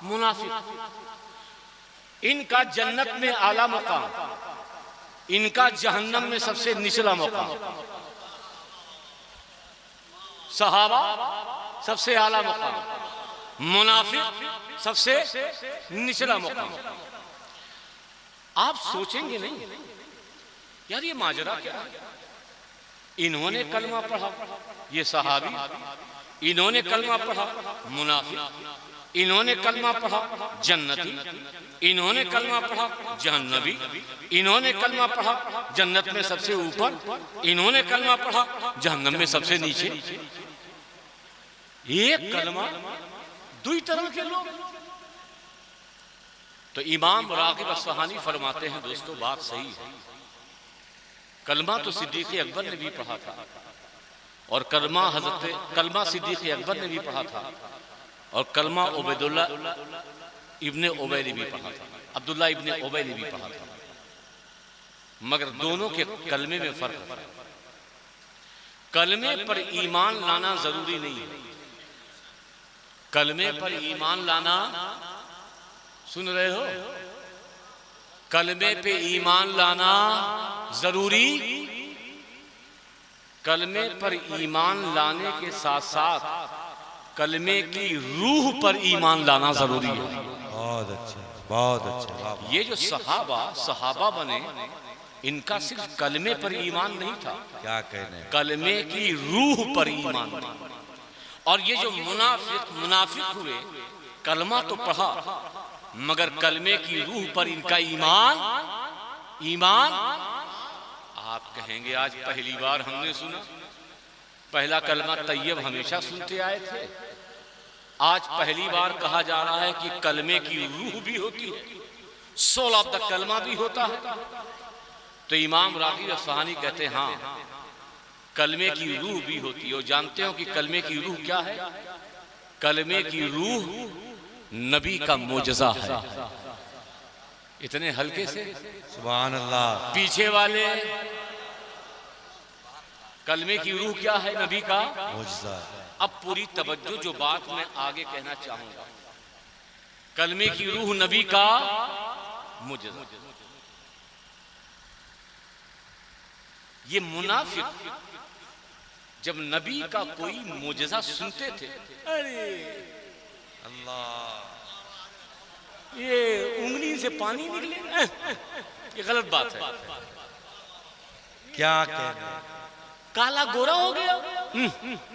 मुनाफिक। इनका जन्नत में आला मुकाम, इनका जहन्नम में सबसे निचला मुकाम। सहाबा सबसे आला मुकाम, मुनाफिक सबसे निचला मुकाम। आप सोचेंगे नहीं यार ये माजरा क्या है? इन्होंने कलमा पढ़ा ये सहाबी, इन्होंने कलमा पढ़ा मुनाफिक, इन्होंने कलमा पढ़ा जन्नती, इन्होंने कलमा पढ़ा जहन्नबी, इन्होंने कलमा पढ़ा जन्नत में सबसे ऊपर, इन्होंने कलमा पढ़ा जहन्नम में सबसे नीचे। एक कलमा दुई तरह के लोग। तो इमाम रागिब अस्फहानी फरमाते हैं, दोस्तों बात सही है, कलमा तो सिद्दीक़ अकबर ने भी पढ़ा था, और कलमा सिद्दीक़ अकबर ने भी पढ़ा था, और कलमा उबैदुल्लाह इब्ने उबई ने भी पढ़ा था, अब्दुल्ला इब्ने उबई ने भी पढ़ा था, मगर दोनों के कलमे में फर्क है। कलमे पर ईमान लाना जरूरी नहीं है। कलमे पर ईमान लाना, सुन रहे हो, कलमे पे ईमान लाना जरूरी, कलमे पर ईमान लाने के साथ साथ कलमे की रूह पर ईमान लाना जरूरी है। बहुत अच्छा, बहुत अच्छा। ये जो सहाबा बने, इनका सिर्फ कलमे पर ईमान नहीं था, क्या कहने, कलमे की रूह पर ईमान था। और ये जो मुनाफिक हुए, कलमा तो पढ़ा मगर कलमे की रूह पर इनका ईमान। आप कहेंगे आज पहली बार हमने सुना, पहला कलमा तैयब हमेशा सुनते आए थे, आज पहली बार कहा जा रहा है कि कलमे की रूह भी होती है, सोल ऑफ द कलमा भी होता है। तो इमाम रागी असफहानी कहते हैं हाँ, कलमे की रूह भी होती है। और जानते हो कि कलमे की रूह क्या है? कलमे की रूह नबी का मोजज़ा है। इतने हल्के से सुभान अल्लाह। पीछे वाले, कलमे की रूह क्या है? नबी का मोजज़ा। अब पूरी तवज्जो जो बात मैं आगे कहना चाहूंगा, कलमे की रूह नबी का मोजज़ा। ये मुनाफिक जब नबी का कोई मोजज़ा सुनते थे, अरे अल्लाह, ये उंगली से पानी निकले, ये गलत बात है। क्या कहने, काला गोरा हो गया,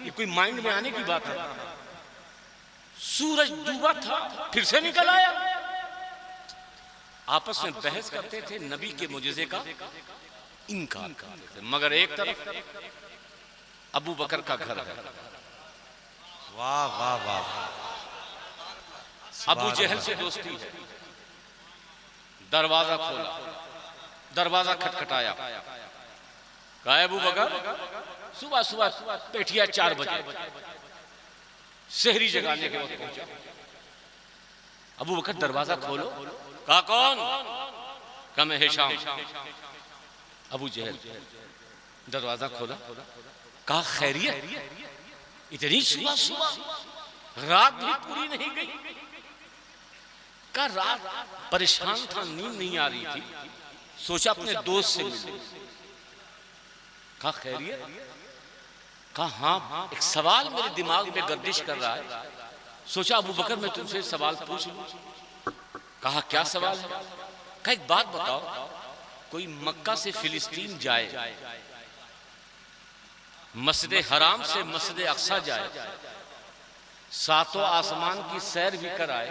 ये कोई माइंड में आने की बात है? सूरज डूबा था फिर से निकल आया। आपस में बहस करते थे, नबी के मुजज़े का इनकार करते थे। मगर एक तरफ अबू बकर का घर है, वाह वाह वाह, अबू जहल से दोस्ती है। दरवाजा खोला, दरवाजा खटखटाया, कहा अबू बकर, सुबह सुबह पेठिया 4 बजे शहरी जगाने के वक्त पहुंचा। अबू बकर दरवाजा खोलो, कहा कौन? कहा मैं हिशाम। अबू जहल दरवाजा खोला, कहा खैरियत? इतनी सुबह सुबह, रात भी पूरी नहीं गई। कहा रात परेशान था, नींद नहीं आ रही थी, सोचा अपने दोस्त से मिलूं। कहा खैरियत? कहा हाँ, एक सवाल मेरे दिमाग में गर्दिश कर रहा है, सोचा अबू बकर मैं तुमसे सवाल पूछ लूं। कहा क्या सवाल है? कहा एक बात बताओ, कोई मक्का से फिलिस्तीन जाए, मस्जिद हराम से मस्जिद अक्सा जाए, सातों आसमान की सैर भी कराए,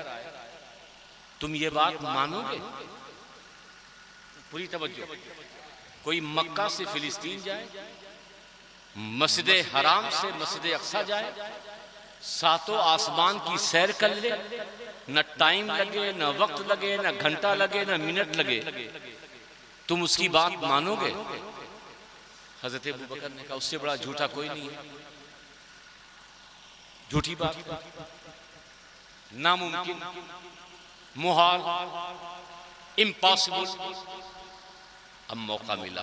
तुम ये बात मानोगे? पूरी तवज्जो, कोई मक्का से फिलिस्तीन जाए, मस्जिद हराम से मस्जिद अक्सा जाए, सातों आसमान की सैर कर ले, न टाइम लगे, न वक्त लगे, न घंटा लगे, न मिनट लगे, तुम उसकी बात मानोगे? हजरत अबू बकर ने कहा उससे बड़ा झूठा कोई नहीं है, झूठी बात, नामुमकिन, मुहाल, इम्पॉसिबल। अब मौका मिला,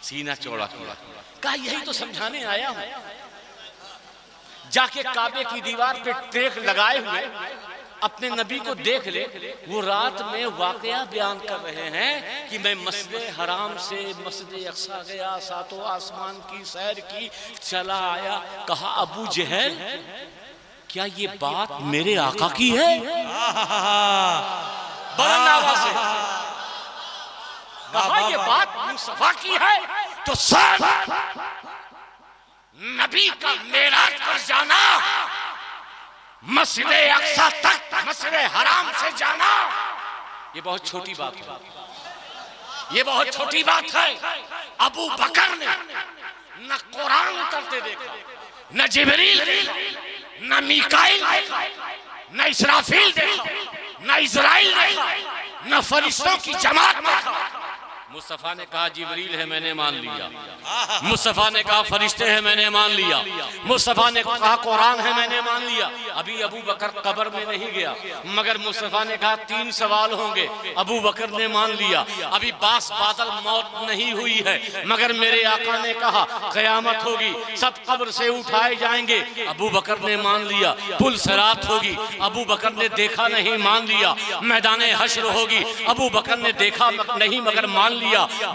सीना चौड़ा किया, कहा यही तो समझाने आया हूं। जाके काबे की दीवार पे टेक लगाए हुए अपने नबी को देख ले, वो रात में वाकया बयान कर रहे हैं कि मैं मस्जिद हराम से मस्जिद अक्सा गया, सातों आसमान की सैर की, चला आया। कहा अबू जहल, क्या ये बात मेरे आका की है? बुलंद आवाज से कहा ये बात मुस्तफा की है, तो सर नबी का मेराज पर जाना, मस्जिद अक्सा तक, मस्जिद हराम से जाना, ये बहुत छोटी बात है, ये बहुत छोटी बात है। अबू बकर ने न कुरान उतरते देखा, न जिब्रील देखा, न मीकाईल देखा, न इसराफील देखा, न इजराइल देखा, न फरिश्तों की जमात देखा, मुस्तफ़ा ने कहा जिब्रील है, मैंने मान लिया। मुस्तफ़ा ने कहा फरिश्ते हैं, मैंने मान लिया। मुस्तफ़ा ने कहा कुरान है, मैंने मान लिया। अभी अबू बकर कब्र में नहीं गया, मगर मुस्तफ़ा ने कहा 3 सवाल होंगे, अबू बकर ने मान लिया। अभी बास बादल मौत नहीं हुई है, मगर मेरे आका ने कहा क़यामत होगी, सब कब्र से उठाए जाएंगे, अबू बकर ने मान लिया। पुल सिरात होगी, अबू बकर ने देखा नहीं, मान लिया। मैदान हश्र होगी, अबू बकर ने देखा नहीं मगर मान लिया।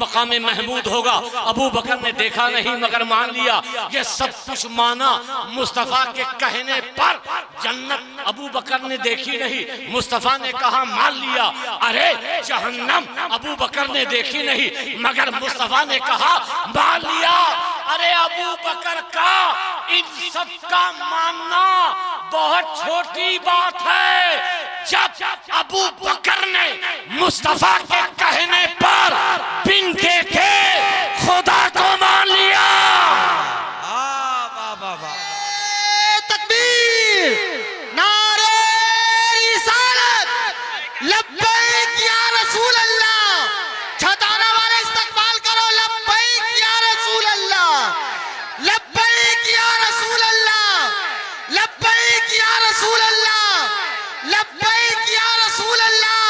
मकाम महमूद होगा, अबू बकर ने देखा नहीं मगर मान लिया। ये सब कुछ माना मुस्तफ़ा के कहने पर। जन्नत अबू बकर ने देखी नहीं, मुस्तफ़ा ने कहा मान लिया। अरे जहन्नम अबू बकर ने देखी नहीं, मगर मुस्तफ़ा ने कहा मान लिया। अरे अबू बकर का इन सब का मानना बहुत छोटी बात है। जब अबू बकर ने मुस्तफ़ा के कहने पर बिन देखे खुदा को मान लिया। तकबीर, नारे रिसालत, लब्बैक या रसूल अल्लाह। छताना वाले इस्तकबाल करो, लब्बैक या रसूल अल्लाह, लब्बैक या रसूल अल्लाह, लब्बैक या रसूल अल्लाह, लब्बैक या रसूल अल्लाह।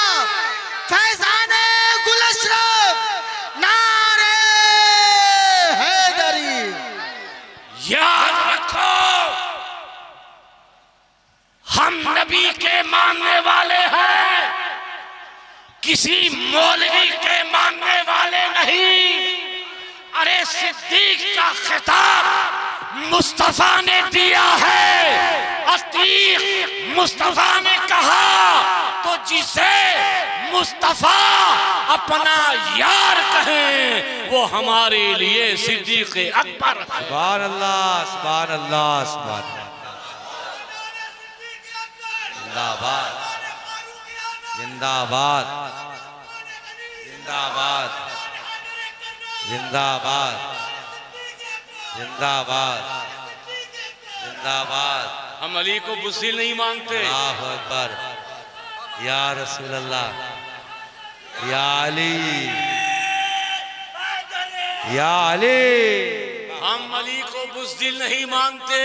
फैज़ाने गुल अशरफ, नारे हैदरी। याद रखो, हम नबी के मानने वाले हैं, किसी मौलवी के मानने वाले नहीं। अरे सिद्दीक का खिताब मुस्तफ़ा ने दिया है। अतीक मुस्तफ़ा ने कहा, तो जिसे मुस्तफ़ा अपना यार कहें वो हमारे लिए सिद्दीक़ अकबर है। सुभान अल्लाह, सुभान अल्लाह, सुभान अल्लाह। जिंदाबाद, जिंदाबाद, जिंदाबाद, जिंदाबाद, जिंदाबाद, जिंदाबाद। हम अली को बुज़दिल नहीं मानते। अल्लाहु अकबर, या रसूल अल्लाह, या अली, या अली। हम अली को बुज़दिल नहीं मानते।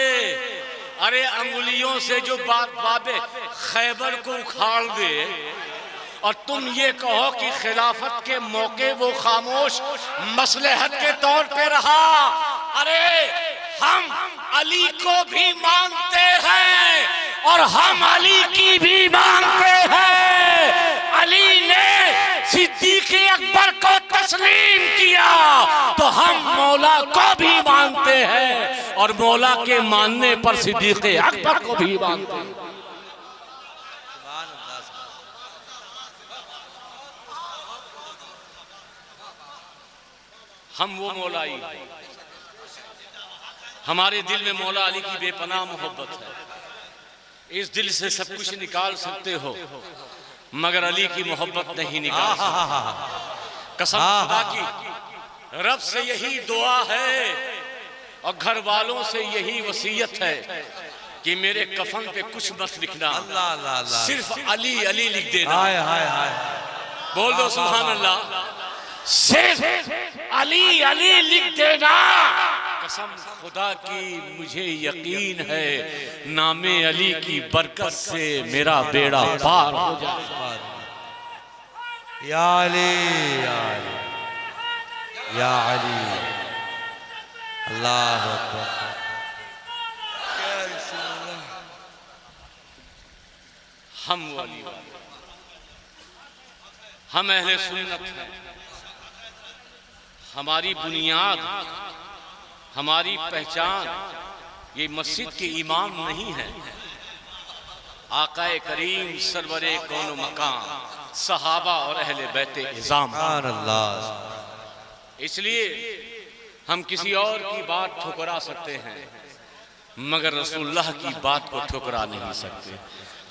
अरे अंगुलियों से जो बात बाबे खैबर को उखाड़ दे और तुम ये कहो कि खिलाफत के मौके वो खामोश मसलहत के तौर पे रहा। अरे हम अली को भी मानते हैं और हम अली की भी मानते हैं। अली ने सिद्दीक़ अकबर को तस्लीम किया तो हम मौला को भी मानते हैं और मौला के मानने पर सिद्दीक़ अकबर को भी मानते हैं। हम वो मौलाई, हमारे दिल में मौला अली की बेपनाह मोहब्बत है। इस दिल से सब कुछ निकाल सकते हो मगर अली की मोहब्बत नहीं निकाल सकते। कसम खुदा की, रब से यही दुआ है और घर वालों से यही वसीयत है कि मेरे कफन पे कुछ मत लिखना, अल्लाह अल्लाह अल्लाह, सिर्फ अली अली लिख देना। हाय हाय हाय, बोल दो सुभान अल्लाह। सिर्फ अली अली लिख देना। कसम खुदा की मुझे यकीन है नामे अली की बरकत से मेरा बेड़ा पार हो जाए। या अली, या अली, या अली, अल्लाह अकबर। हम अली वाले, हम अहले सुन्नत हैं। हमारी बुनियाद, हमारी पहचान ये मस्जिद के इमाम नहीं है, आकाए करीम सरवरे कौनो मकान, सहाबा और अहले बैते इज़ाम। इसलिए हम किसी और की बात ठुकरा सकते हैं मगर रसूलुल्लाह की बात को ठुकरा नहीं सकते।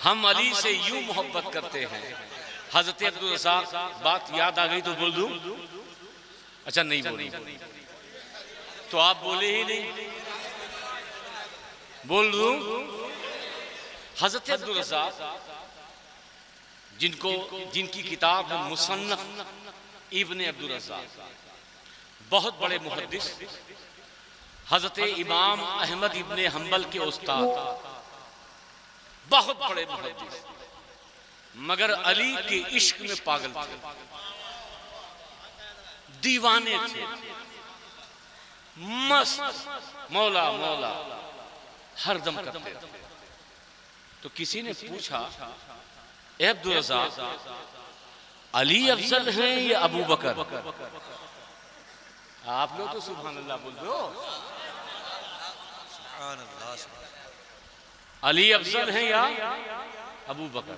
हम अली से यूं मोहब्बत करते हैं। हजरत अब्दुल रज़ाक बात याद आ गई तो बोल दूं? अच्छा नहीं बोली तो आप बोले ही नहीं, बोल दूं? हजरत अब्दुल रज़ाक जिनको जिनकी किताब है मुसन्नफ इब्ने अब्दुल रज़्ज़ाक़ बहुत बड़े मुहद्दिस, हजरत इमाम अहमद इब्ने हंबल के उस्ताद, बहुत बड़े मुहद्दिस, मगर अली के इश्क में पागल थे, दीवाने थे, मस्त मौला मौला हरदम करते थे। तो किसी ने पूछा, ए अब्दुल रज़्ज़ाक़, अली अफजल हैं या अबू बकर? आप लोग तो सुभान अल्लाह बोल दो। अली अफजल हैं या अबू बकर?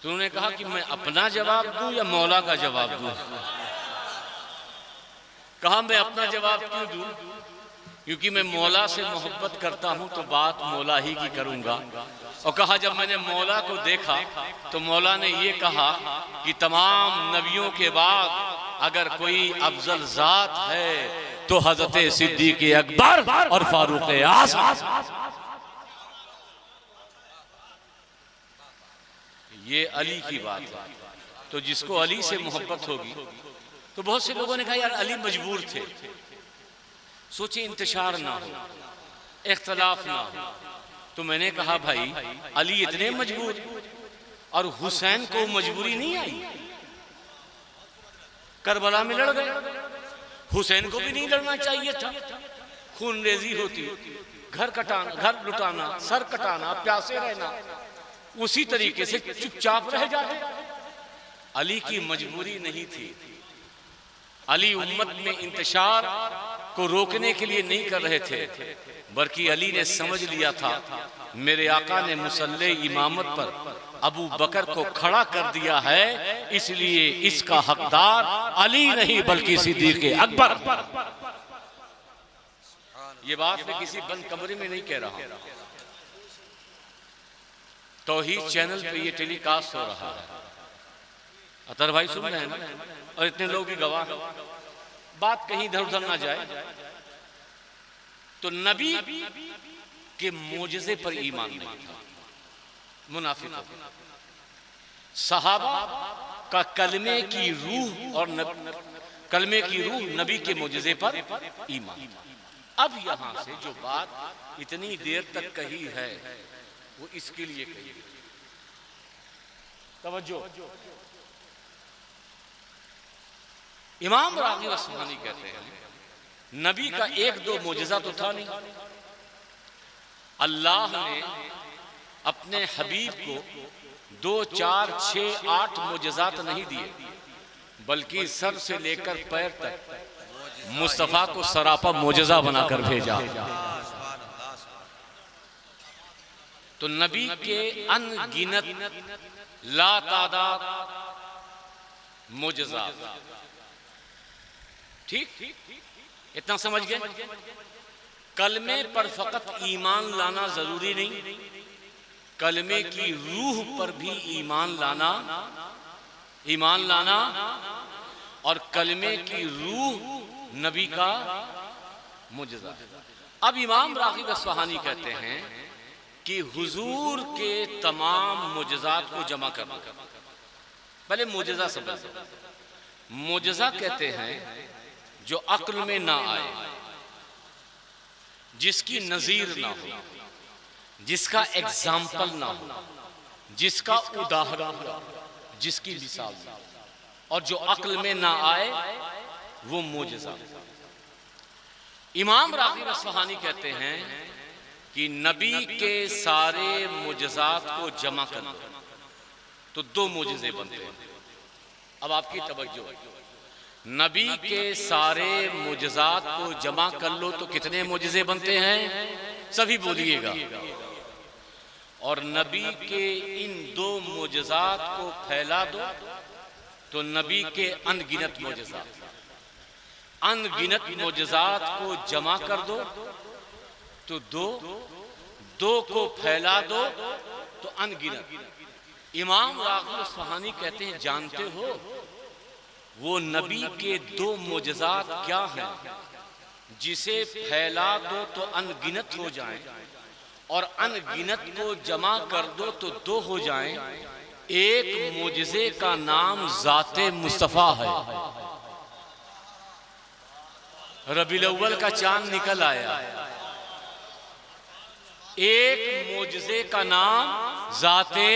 तो उन्होंने कहा कि मैं अपना जवाब दूं या मौला का जवाब दूं? कहा मैं अपना जवाब क्यों दूं, क्योंकि मैं मौला से मोहब्बत करता हूं तो बात मौला ही की करूंगा। और कहा जब मैंने मौला को देखा तो मौला ने ये कहा कि तमाम नबियों के बाद अगर कोई अफजल जात है तो हजरत सिद्दीक अकबर और फारूक आज़म। ये अली की बात है। तो जिसको अली से मोहब्बत होगी, तो बहुत से लोगों ने कहा यार अली मजबूर थे, सोचे इंतशार ना हो, इख्तलाफ ना हो। तो मैंने कहा भाई अली इतने मजबूर, और हुसैन को मजबूरी नहीं आई, करबला में लड़ गए। हुसैन को भी नहीं लड़ना चाहिए था, खूनरेजी होती, घर कटाना, घर लुटाना, सर कटाना, प्यासे रहना, उसी तरीके से चुपचाप रह जाते। अली की मजबूरी नहीं थी। अली उम्मत में इंतशार को रोकने के लिए नहीं कर रहे थे, बल्कि अली ने समझ लिया था मेरे आका ने मुसल्ले इमामत पर अबू बकर को खड़ा कर दिया है, इसलिए इसका हकदार अली नहीं बल्कि सिद्दीक अकबर। ये बात मैं किसी बंद कमरे में नहीं कह रहा हूं, तौहीद चैनल पे ये टेलीकास्ट हो रहा है। अतर भाई सुन रहे हैं ना, और इतने लोग भी गवाह हैं, बात कहीं इधर उधर ना जाए। तो नबी के मोजज़े पर ईमान नहीं था, मुनाफिक थे। सहाबा का कलमे की रूह और कलमे की रूह नबी के मोजज़े पर ईमान। अब यहां से जो बात इतनी देर तक कही है वो इसके लिए कही। तवज्जो, इमाम राग़िब अस्फ़हानी कहते हैं नबी का एक दो मोजज़ा तो था नहीं, अल्लाह ने अपने हबीब को 2, 4, 6, 8 मोजज़ात नहीं दिए, बल्कि सर से लेकर पैर तक मुस्तफ़ा को सरापा मोजज़ा बनाकर भेजा। तो नबी के अनगिनत लातादाद मोजज़ात, ठीक, इतना समझ गए। कलमे पर फकत ईमान लाना जरूरी नहीं, कलमे की रूह पर भी ईमान लाना और कलमे की रूह नबी का मुजज़ा। अब इमाम राग़िब अस्फ़हानी कहते हैं कि हुजूर के तमाम मुजज़ात को जमा करना। पहले मुजज़ा समझ, मुजज़ा कहते हैं जो अक्ल में ना आए, जिसकी नजीर ना हो, जिसका एग्जाम्पल ना हो, जिसका उदाहरण ना हो, जिसकी मिसाल ना हो, और जो अक्ल में ना आए वो मुजज़ा। इमाम राग़िब अस्फ़हानी कहते हैं कि नबी के सारे मुजज़ात को जमा करना तो 2 मुजज़े बनते हैं। अब आपकी तवज्जो, नबी के सारे मुजज़ात को जमा कर लो तो कितने मुजज़े बनते हैं? सभी बोलिएगा। और नबी के इन 2 मुजज़ात को फैला दो तो नबी के अनगिनत मुजज़ात, अनगिनत मुजज़ात को जमा कर दो तो 2 को फैला दो तो अनगिनत। इमाम राग़िब अस्फ़हानी कहते हैं जानते हो वो नबी के 2 मुजज़ात क्या हैं जिसे फैला दो तो अनगिनत हो जाएं और अनगिनत को जमा कर दो तो 2 हो जाएं। एक मोजज़े का नाम ज़ाते मुस्तफ़ा है। रबीउल अव्वल का चांद निकल आया, एक मोजज़े का नाम ज़ाते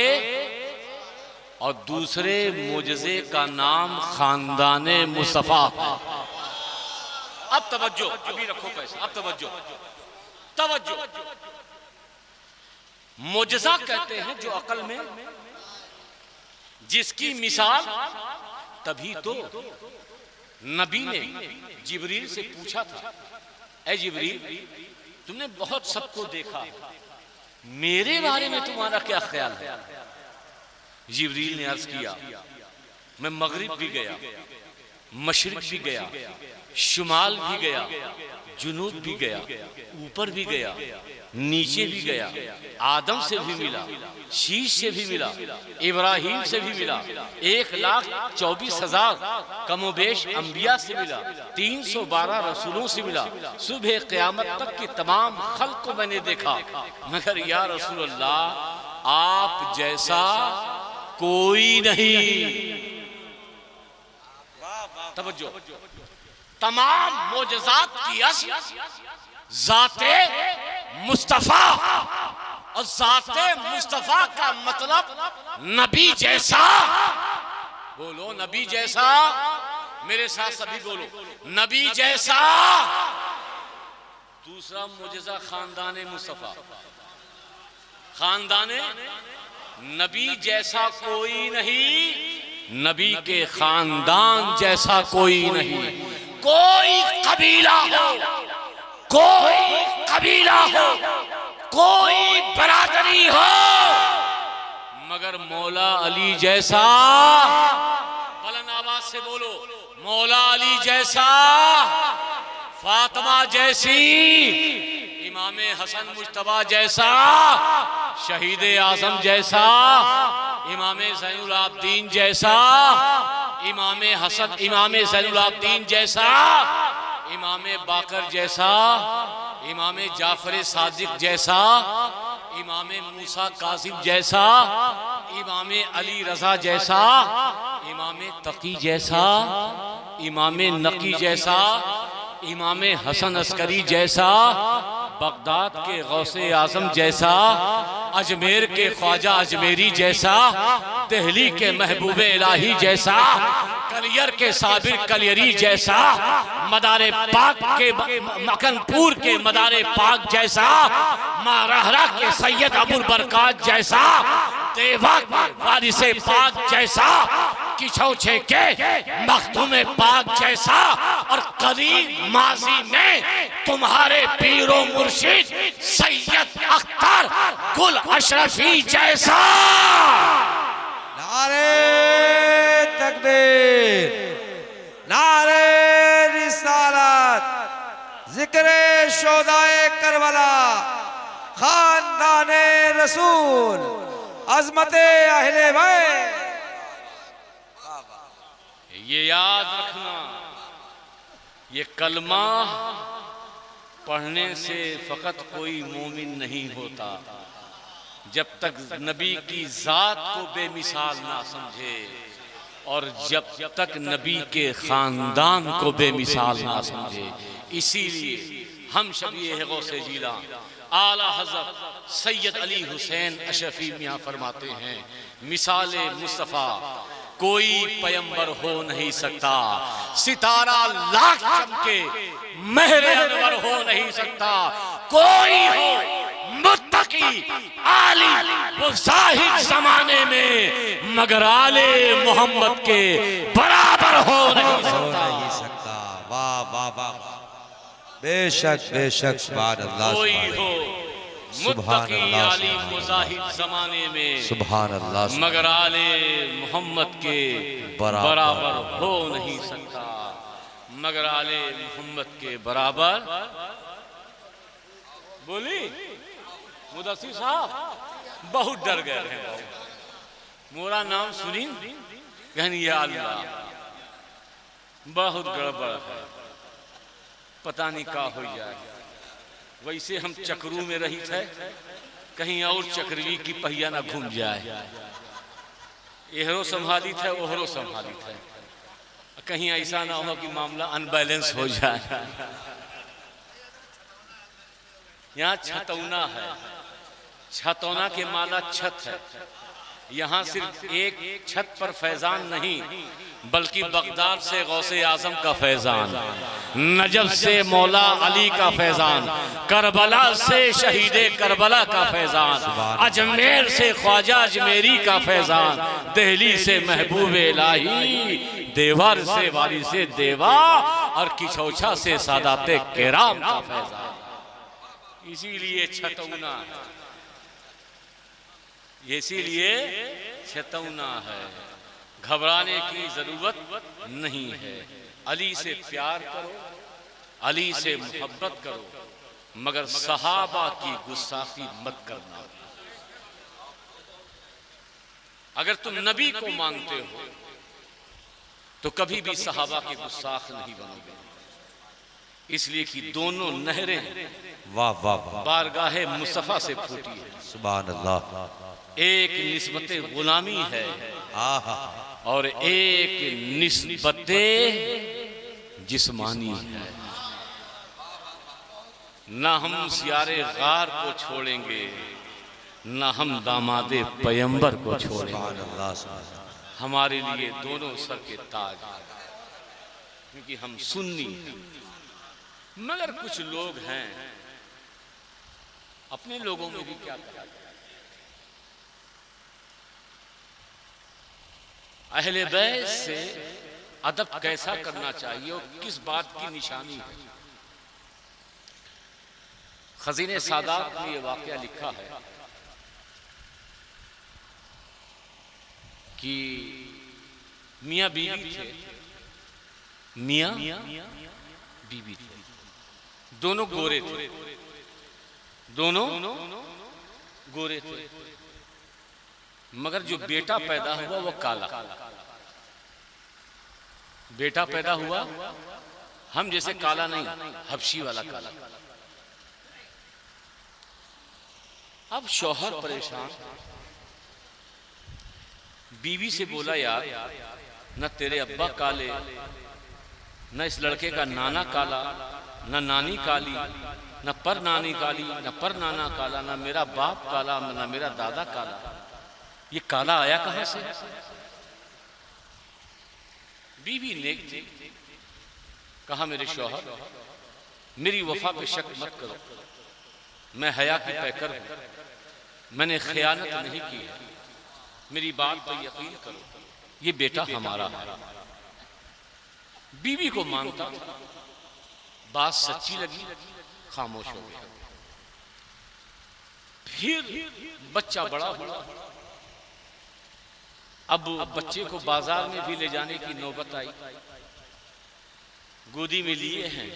और दूसरे मोजज़े का नाम खानदाने मुस्तफ़ा है। अब तवज्जो, अभी रखो पैसा, अब तवज्जो तवज्जो। मोजज़ा कहते हैं जो अकल में, जिसकी मिसाल, तभी तो नबी ने जिब्रील से पूछा था, ऐ जिब्रील तुमने बहुत सबको देखा, मेरे बारे में तुम्हारा क्या ख्याल है? जिब्रील ने अर्ज किया, मैं मगरिब भी गया, मशरिक भी गया, शुमाल भी गया, जुनूब भी गया, ऊपर भी गया, नीचे भी गया, आदम से भी मिला, शीश से भी मिला, इब्राहिम से भी मिला, 1,24,000 कमोबेश अंबिया से मिला, 312 रसूलों से मिला, सुबह क़यामत तक की तमाम खल्क़ को मैंने देखा, मगर या रसूल अल्लाह आप जैसा कोई नहीं। तवज्जो, तमाम मोजज़ात की असल ज़ाते मुस्तफ़ा, और ज़ाते मुस्तफ़ा का मतलब नबी जैसा। बोलो नबी जैसा, मेरे साथ सभी बोलो नबी जैसा। दूसरा मोजज़ा खानदाने मुस्तफ़ा, खानदाने नबी जैसा कोई नहीं, नबी के खानदान जैसा कोई नहीं। कोई कबीला हो, कोई कबीला हो, कोई बरादरी हो, मगर मौला अली जैसा, बुलंद आवाज से बोलो मौला अली जैसा, फातिमा जैसी, इमामे हसन मुज्तबा जैसा, शहीद आज़म जैसा, इमामे ज़ैनुल आबदीन जैसा, इमामे हसन, इमामे ज़ैनुल आबदीन जैसा, इमामे बाकर जैसा, इमामे जाफर सादिक जैसा, इमामे मूसा कासिम जैसा, इमामे अली रज़ा जैसा, इमामे तकी जैसा, इमामे नकी जैसा, इमामे हसन अस्करी जैसा, बगदाद के गौसे आज़म जैसा, अजमेर के ख्वाजा अजमेरी जैसा, दिल्ली के महबूबे इलाही जैसा, कलियर के साबिर कलियरी जैसा, मदारे पाक के मकनपुर के मदारे पाक जैसा, मारहरा के सैयद अबुल बरकात जैसा, देवा के वारिसे पाक जैसा, किछौछे के मखदूमे पाक जैसा, और करीब माजी में तुम्हारे पीरो मुर्शिद सैयद अख्तर गुल अशरफी जैसा। नारे तकबीर, नारे रिसालत, जिक्रे शोदाए करबला, खानदाने रसूल, अजमते अहले बैत। ये याद रखना, ये कलमा पढ़ने से फकत कोई मोमिन नहीं होता जब तक नबी की जात को बेमिसाल ना समझे, और जब तक नबी के खानदान को बेमिसाल ना समझे। इसीलिए हम शबीए गौसे जीला आला हज़रत सैयद अली हुसैन अशरफी मियां फरमाते हैं, मिसाले मुस्तफ़ा कोई पैगंबर हो नहीं सकता, सितारा लाख चमके मेहरे अनवर हो नहीं सकता, कोई हो मुत्तकी आली वो ज़ाहिद ज़माने में, मगर आले मोहम्मद के बराबर हो नहीं सकता। वाह वाह वाह, बेशक बेशक, सुभान अल्लाह। कोई हो मुत्तकी आली मुजाहिद ज़माने में, सुभान अल्लाह, मगर आले मोहम्मद के बराबर हो नहीं सकता, मगर आले मोहम्मद के बराबर। बोली मुदस्सिर साहब बहुत डर गए हैं, मोरा नाम सुनी कहनी या अल्लाह बहुत गड़बड़ है, पता नहीं का हो जाए। वैसे हम चक्रू में रही थे, कहीं और चक्रवी की पहिया ना घूम जाए। एहरो संभालित है, ओहरो संभालित है। कहीं ऐसा ना हो कि मामला अनबैलेंस हो जाए। यहाँ छतौना है, छतौना के माला छत है। यहाँ सिर्फ एक छत पर फैजान नहीं, बल्कि बगदाद से गौसे आजम का फैजान, नजफ से मौला अली का फैजान, करबला से शहीदे करबला का फैजान, अजमेर से ख्वाजा अजमेरी का फैजान, दिल्ली से महबूब इलाही, देवर से वाली से देवा और किछौछा से सादाते किराम का फैजान। इसीलिए छतौना है, इसीलिए छतौना है। घबराने की जरूरत नहीं है। अली से प्यार करो, अली से मोहब्बत करो, मगर सहाबा की गुस्ताखी मत करना। अगर तुम नबी को मांगते हो तो कभी भी सहाबा के गुस्ताख नहीं बनोगे, इसलिए कि दोनों नहरें वाह वाह वाह, बारगाहे मुस्तफा से फूटी है। सुभान अल्लाह। एक निस्बते गुलामी है और एक निस्बते जिस्मानी है। ना हम सियारे गार को छोड़ेंगे, ना हम दामादे पैगंबर को छोड़ेंगे। हमारे लिए दोनों सर के ताज, क्योंकि हम सुन्नी हैं। मगर कुछ लोग हैं, अपने लोगों में भी क्या कहा, अहले बैत से अदब कैसा करना चाहिए और किस बात की निशानी है। खजीने सादात ने यह वाकया लिखा है कि मियाँ बीवी थे, मियाँ बीवी थे, दोनों गोरे थे, दोनों गोरे थे, मगर जो बेटा पैदा हुआ वो काला। बेटा पैदा हुआ हम जैसे काला नहीं, हबशी वाला काला। अब शौहर परेशान, बीवी से बोला, यार न तेरे अब्बा काले, न इस लड़के का नाना काला, न नानी काली, न पर नानी काली, न पर नाना काला, न मेरा बाप काला, न मेरा दादा काला, ये काला आया कहां से? बीवी नेक थी, कहा मेरे शौहर मेरी वफा पे शक मत करो, मैं हया की पैकर हूं, मैंने खयानत नहीं की है, मेरी बात पर यकीन करो, ये बेटा हमारा है। बीवी को मानता, बात सच्ची लगी, खामोश हो गया। फिर बच्चा बड़ा हुआ, अब बच्चे को बाजार में भी ले जाने की नौबत आई। गोदी में लिए हैं,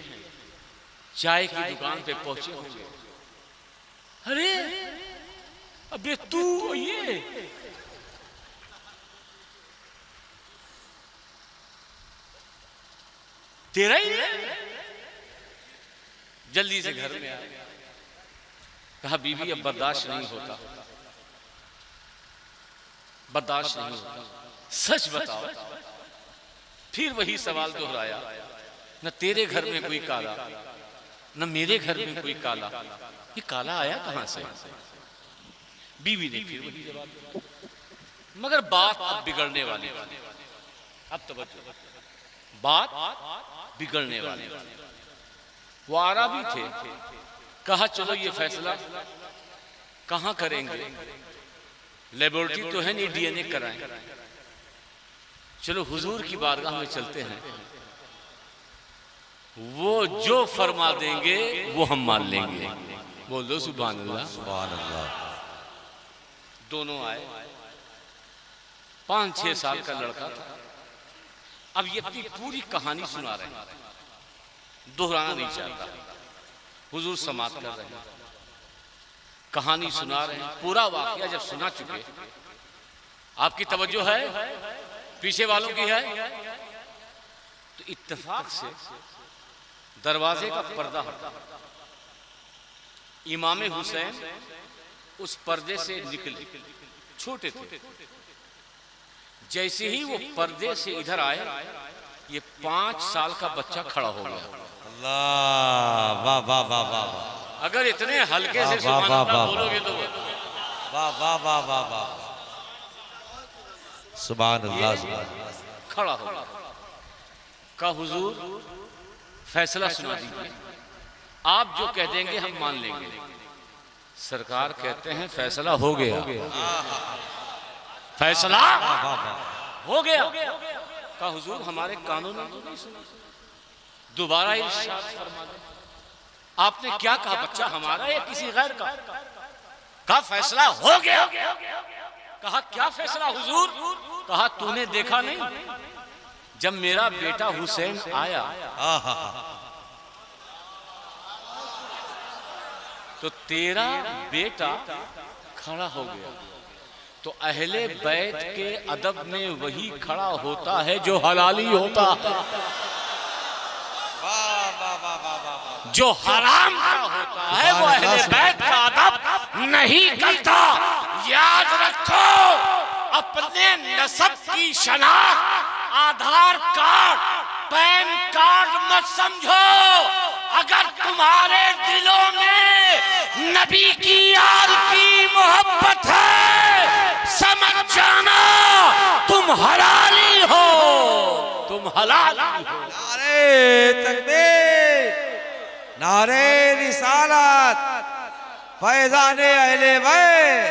चाय की दुकान पे पहुंचे होंगे, अरे अबे तू ये तेरा ही है? जल्दी से घर में आया, कहा बीवी अब बर्दाश्त नहीं होता, बर्दाश्त नहीं होता, सच बताओ। फिर वही सवाल दोहराया, न तेरे घर में कोई काला, न मेरे घर में कोई काला, ये काला आया कहां से? बीवी ने फिर वही जवाब दिया। मगर बात अब बिगड़ने वाली, अब तवज्जो, बात बिगड़ने वाली। वो आराबी थे, कहा चलो ये फैसला कहां करेंगे, लेबोरेटरी तो है नहीं, डीएनए कराएं, चलो हुजूर की बारगाह में चलते हैं, वो जो फरमा देंगे वो हम मान लेंगे। बोलो सुभान अल्लाह। सुभान अल्लाह। दोनों आए, 5-6 साल का लड़का था। अब ये अपनी पूरी कहानी सुना रहे हैं, दोहराना नहीं चाहता। हुजूर समाप्त कर रहे हैं, कहानी सुना रहे हैं। पूरा वाकया जब सुना चुके, आपकी तवज्जो है, पीछे वालों की है, तो इत्तेफाक से दरवाजे का पर्दा हटा, इमाम हुसैन उस पर्दे से निकले, छोटे थे, जैसे ही वो पर्दे से इधर आए, ये 5 साल का बच्चा खड़ा हो गया। अल्लाह, वाह वाह वाह वाह, अगर इतने हल्के से वाह, सुभान वाह, अल्लाह वाह, बोलोगे तो वाह वाह वाह वाह वाह, सुभान अल्लाह, सुभान खड़ा हो का हुजूर फैसला सुना दीजिए, आप जो कह देंगे हम मान लेंगे। सरकार कहते हैं फैसला हो गया, फैसला हो गया। का हुजूर हमारे कानून में तो नहीं सुना, दोबारा इरशाद फरमा दें। आपने क्या कहा, बच्चा हमारा या किसी गैर का? कहा फैसला हो गया। कहा क्या फैसला हुजूर? कहा तूने देखा नहीं, जब मेरा बेटा हुसैन आया तो तेरा बेटा खड़ा हो गया। तो अहले बैत के अदब में वही खड़ा होता है जो हलाली होता है, जो हराम का होता है वो अहले बैत का अदब नहीं करता। याद रखो, अपने नस्ब की शनाख्त आधार कार्ड, पैन कार्ड मत समझो। अगर तुम्हारे दिलों में नबी की आल की मोहब्बत है, समझ जाना तुम हलाली हो, तुम हलाली हो। नारे तकबीर, नारे रिसालत, फैज़ाने अहले बैत,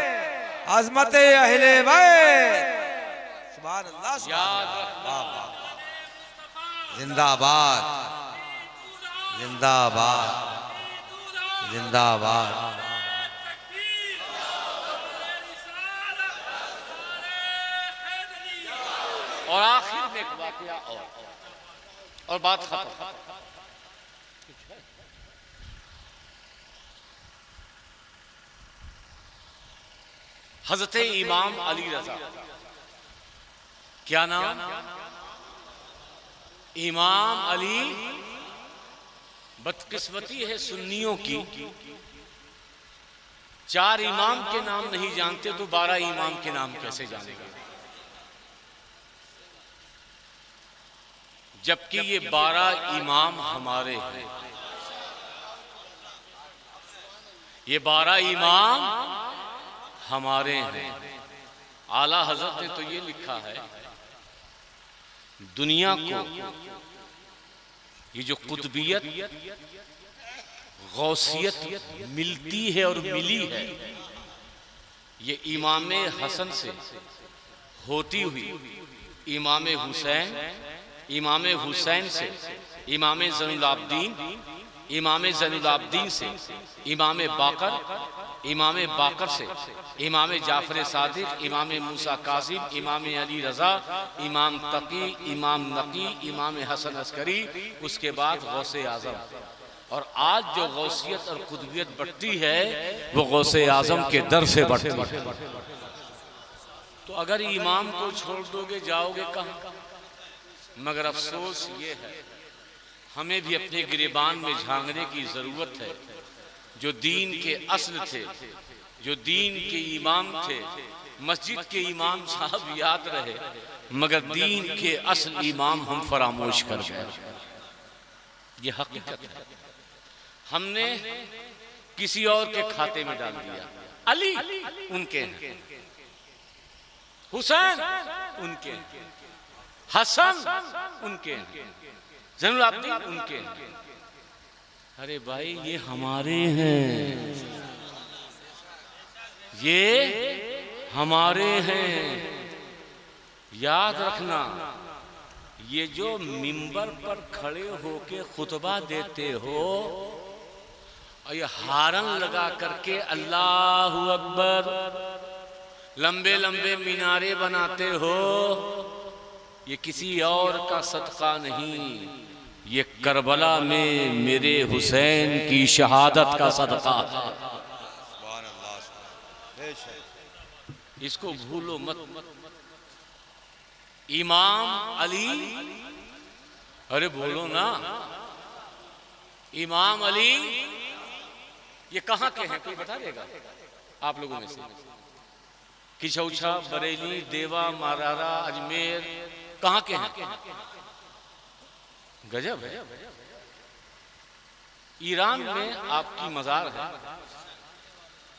अज़मते अहले बैत, सुभान अल्लाह, सुभान अल्लाह, जिंदाबाद जिंदाबाद जिंदाबाद। और आखिर में एक वाकया और बात खत्म। हजरत इमाम अली रजा, क्या नाम? इमाम अली। बदकिस्मती है सुन्नियों की, 4 इमाम के नाम नहीं जानते तो 12 इमाम के नाम कैसे जानेगा? जबकि ये 12 इमाम हमारे हैं, ये 12 इमाम हमारे हैं। आला हजरत ने तो ये लिखा है, दुनिया को ये जो कुतुबियत गौसियत मिलती है और मिली है, ये इमाम हसन से होती हुई इमाम हुसैन, इमाम हुसैन से इमाम ज़ैनुल-आबिदीन, इमाम ज़ैनुल-आबिदीन से इमाम बाकर, इमाम बाकर से इमाम जाफर सादिक, इमाम मूसा कासिम, इमाम अली रजा, इमाम तकी, इमाम नकी, इमाम हसन अस्करी, उसके बाद गौसे आजम। और आज जो गौसियत और कुतुबियत बढ़ती है वो गौसे आजम के दर से बढ़ती है। तो अगर इमाम को छोड़ दोगे जाओगे कहाँ? मगर अफसोस ये है, हमें भी अपने गिरेबान में झांकने की जरूरत है। जो दीन के असल थे, जो दीन के इमाम थे, मस्जिद के इमाम साहब याद रहे, मगर दीन के असल इमाम हम फरामोश कर गए। ये हकीकत है, हमने किसी और के खाते में डाल दिया। अली उनके हैं, हुसैन उनके हैं, हसन उनके हैं, ज़ैनुल-आबिदीन उनके हैं। अरे भाई ये हमारे हैं, ये हमारे हैं। याद रखना, ये जो मिंबर पर खड़े होके खुतबा देते हो और ये हारन लगा करके अल्लाहु अकबर लंबे लंबे मीनारे बनाते हो, ये किसी और का सदका नहीं, ये करबला में मेरे हुसैन की शहादत का सदका है। इसको भूलो मत। इमाम अली, अरे बोलो ना, इमाम अली ये कहां के हैं? कोई बता देगा आप लोगों में से? किचौछा, बरेली, देवा, मारारा, अजमेर कहाँ के हैं? गजब है। ईरान में आपकी मजार है,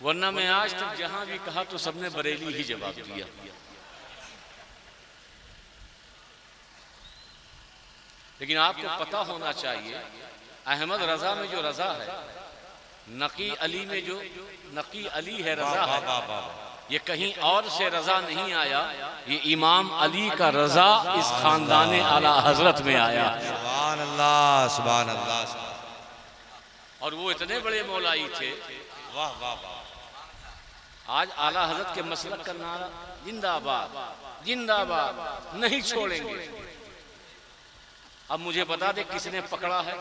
वरना मैं आज तक जहां भी कहा तो सबने बरेली ही जवाब दिया। लेकिन आपको पता होना चाहिए अहमद रजा में जो रजा है, नकी अली में जो नकी अली है रजा है, ये कहीं और से रजा नहीं आया, ये इमाम अली का रजा इस खानदान आला हजरत में आया। सुभान अल्लाह, सुभान अल्लाह। और वो इतने बड़े मौलाई थे, वाह वाह वाह। आज आला हजरत के मसलक का नारा जिंदाबाद जिंदाबाद नहीं छोड़ेंगे। अब मुझे बता दे किसने पकड़ा है?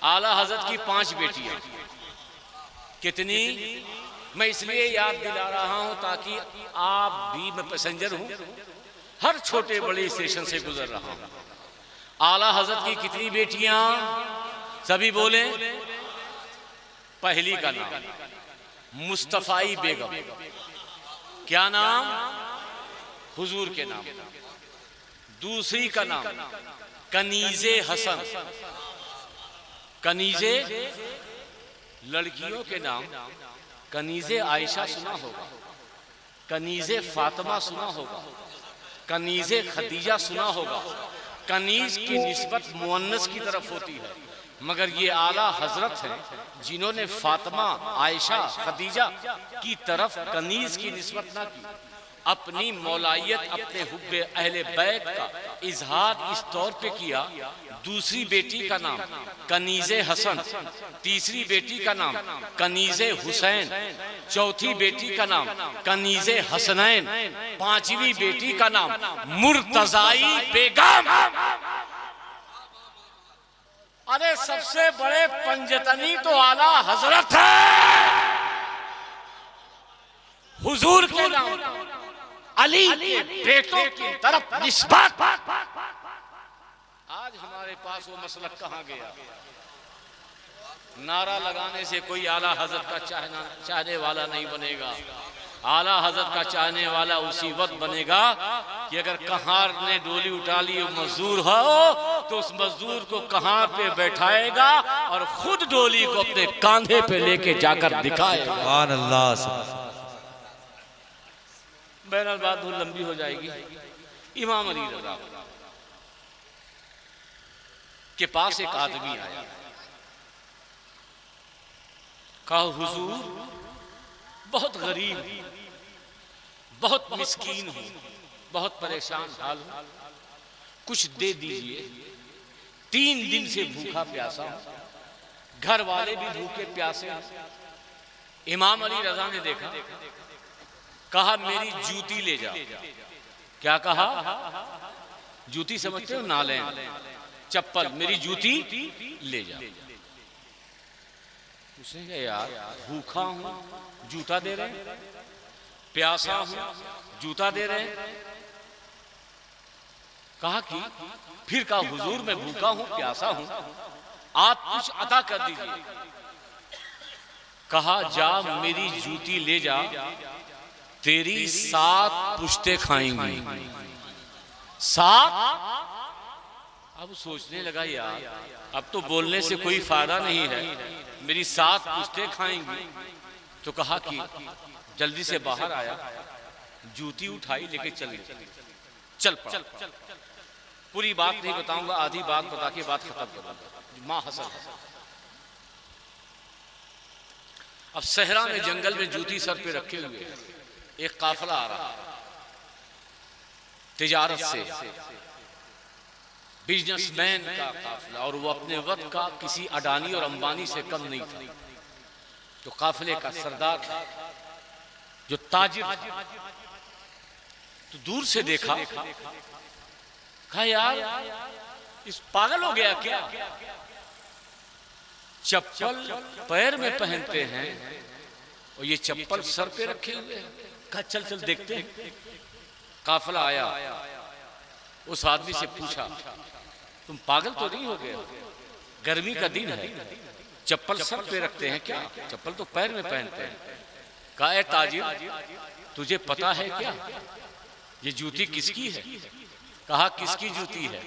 आला हजरत की 5 बेटियां। कितनी? मैं इसलिए याद दिला रहा हूं ताकि आप भी, मैं पैसेंजर हूं, हर छोटे बड़े स्टेशन से गुजर रहा हूं। आला हजरत की कितनी बेटियां? सभी बोले। पहली का नाम मुस्तफाई बेगम। क्या नाम? हुजूर के नाम। दूसरी का नाम कनीजे हसन। कनीजे लड़कियों के नाम कनीजे आयशा सुना होगा, कनीजे फातिमा सुना होगा, कनीजे खदीजा सुना होगा। कनीज की निस्बत मुअन्नस की तरफ होती है, मगर ये आला हजरत हैं जिन्होंने फातिमा, आयशा, खदीजा की तरफ कनीज की निस्बत ना की। अपनी मौलायत, अपने हुब्बे अहले बैत का इजहार इस तौर पे किया। दूसरी बेटी का नाम कनीजे हसन, तीसरी बेटी का नाम कनीजे हुसैन, चौथी बेटी का नाम कनीजे हसनैन, 5वीं बेटी का नाम मुर्तजाई बेगम। अरे सबसे बड़े पंजतनी तो आला हजरत है। हुजूर के नाम अली के बेटों की तरफ निस्बत। आज हमारे पास वो मसलक कहाँ गया? नारा लगाने से कोई आला हजरत का चाहने वाला नहीं बनेगा। आला हजरत का चाहने वाला उसी वक्त बनेगा कि अगर कहार ने डोली उठा ली, मजदूर हो तो उस मजदूर को कहार पे बैठाएगा और खुद डोली को अपने कांधे पे लेके जाकर दिखाएगा। सुभान अल्लाह। बहरहाल बात बहुत लंबी हो जाएगी। इमाम अली रज़ा के पास एक आदमी आया, कहा हुजूर बहुत गरीब, बहुत मिस्कीन हूं, बहुत परेशान हाल हूं, कुछ दे दीजिए। 3 दिन से भूखा प्यासा हूं, घर वाले भी भूखे प्यासे हैं। इमाम अली रज़ा ने देखा, कहा मेरी जूती ले जा। क्या कहा? जूती समझते हो? नालें, चप्पल। मेरी जूती ले जा। उसने कहा यार भूखा हूं, जूता दे रहे हैं, प्यासा हूं, जूता दे रहे हैं। कहा कि फिर कहा हुजूर मैं भूखा हूं, प्यासा हूं, आप कुछ अदा कर दीजिए। कहा जा मेरी जूती ले जा, तेरी 7 पुश्ते खाएंगी। 7? अब सोचने लगा यार अब तो बोलने से कोई फायदा नहीं है, मेरी 7 पुश्ते खाएंगी। तो कहा कि जल्दी से बाहर आया, जूती उठाई, लेके चल पड़ा। पूरी बात नहीं बताऊंगा, आधी बात बता के बात खत्म करूंगा। माँ हसन। अब सहरा में जंगल में जूती सर पे रखे हुए एक काफिला आ रहा, तिजारत से, बिजनेसमैन का काफिला, और वो अपने वक्त का किसी अडानी और अंबानी से कम नहीं था। तो काफिले का सरदार था, जो ताजिर, तो दूर से देखा, कहा यार इस पागल हो गया क्या? चप्पल पैर में पहनते हैं और ये चप्पल सर पे रखे हुए हैं। कहा चल चल देखते हैं। काफिला आया, उस आदमी से पूछा तुम पागल तो नहीं हो गए? गर्मी का दिन है, चप्पल सर पे रखते हैं क्या? चप्पल तो पैर में पहनते हैं। कहा ताजिर तुझे पता है क्या ये जूती किसकी है? कहा किसकी जूती है?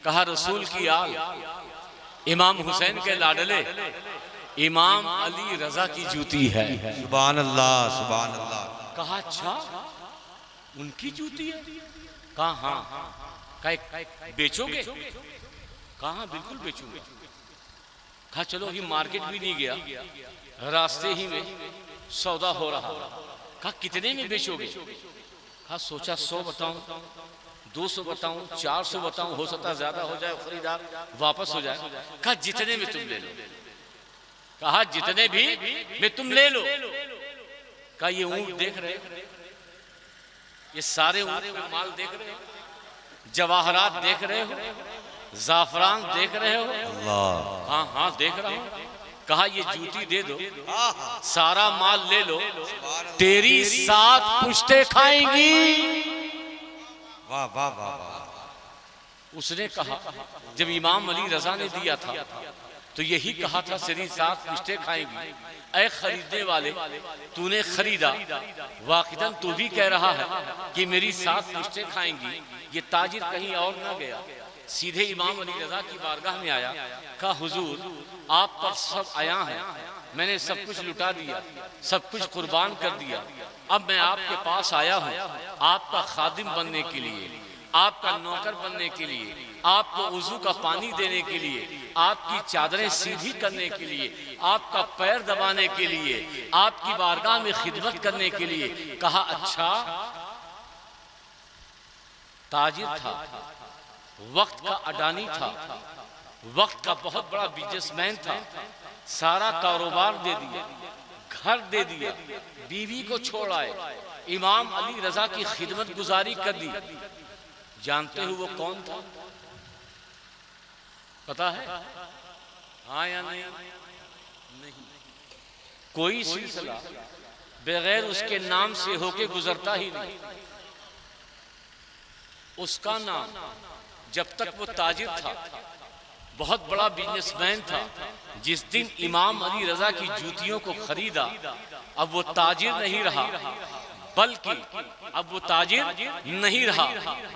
कहा रसूल की आल, इमाम हुसैन के लाडले इमाम अली रजा की जूती है। सुभान अल्लाह, सुभान अल्लाह। कहा अच्छा उनकी जूती है? कहा हाँ। कहा बेचोगे? कहा बिल्कुल बेचूंगा। कहा चलो ही मार्केट भी नहीं गया, रास्ते ही में सौदा हो रहा। कहा कितने में बेचोगे? कहा सोचा 100 बताऊं, 200 बताऊं, 400 बताऊं, हो सकता ज्यादा हो जाए, खरीदार वापस हो जाए। कहा जितने में तुम ले लो। कहा जितने भी में तुम ले लो। कहा ये ऊंट देख रहे हो, ये सारे ऊंट में माल देख रहे हो, जवाहरात देख रहे हो, जाफरान देख रहे हो? अल्लाह। हाँ हाँ देख रहा हूं। कहा ये जूती दे दो, सारा माल ले लो, तेरी 7 पुश्ते खाएंगी। वाह वाह वाह वाह। उसने कहा जब इमाम अली रजा ने दिया था तो यही कहा था तेरी 7 पुश्ते खाएंगी। ऐ खरीदने वाले, तूने खरीदा, वाक़िदन तू भी कह रहा है कि मेरी 7 पुश्ते खाएंगी। ये ताजिर कहीं और ना गया, सीधे इमाम अली रजा की बारगाह में आया। कहा हुजूर आप पर सब आया है, मैंने सब कुछ लुटा दिया, सब कुछ कुर्बान कर दिया। अब मैं आपके पास आया हूँ आपका खादिम बनने के लिए, आपका नौकर बनने के लिए, आपको वुजू का पानी देने के लिए, आपकी चादरें सीधी करने के लिए, आपका पैर दबाने के लिए, आपकी बारगाह में खिदमत करने के लिए। कहा अच्छा। ताजिर था, वक्त का अडानी था, वक्त का बहुत बड़ा बिजनेसमैन था, सारा कारोबार दे दिया, घर दे दिया, बीवी को छोड़ आए, इमाम अली रजा की खिदमत गुजारी कर दी। जानते हो वो कौन था? पता है? हाँ या नहीं? नहीं। कोई सिलसिला बगैर उसके नाम से होके गुजरता ही नहीं। उसका नाम जब तक वो ताजिर था, बहुत बड़ा बिजनेसमैन था, जिस दिन इमाम अली रजा की जूतियों को खरीदा, अब वो ताजिर नहीं रहा, बल्कि अब वो ताजिर नहीं रहा,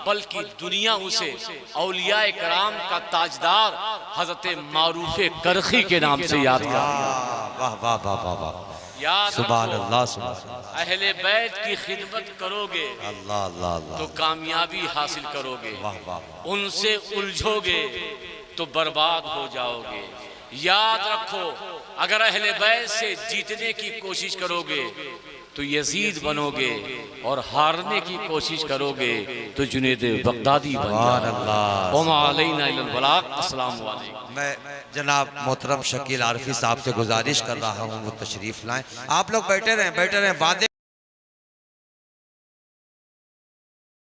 बल्कि दुनिया उसे औलिया कराम का ताजदार हजरत मारूफ करखी के नाम से याद करती है। वाह वाह वाह वाह वाह। याद सुभान रखो, अल्लाह, सुभान अल्लाह। अहले बैत की खिदमत करोगे अल्लाह अल्लाह अल्लाह। तो कामयाबी हासिल करोगे, वाह वाह वाह। उनसे उलझोगे तो बर्बाद हो जाओगे। याद रखो, अगर अहले बैत से जीतने की कोशिश करोगे तो यजीद बनोगे, और हारने की कोशिश करोगे तो जुनैद बगदादी बन जाओगे। मैं जनाब मोहतरम शकील आरफी साहब से गुजारिश कर रहा हूँ वो तशरीफ लाएं। आप लोग बैठे रहें वादे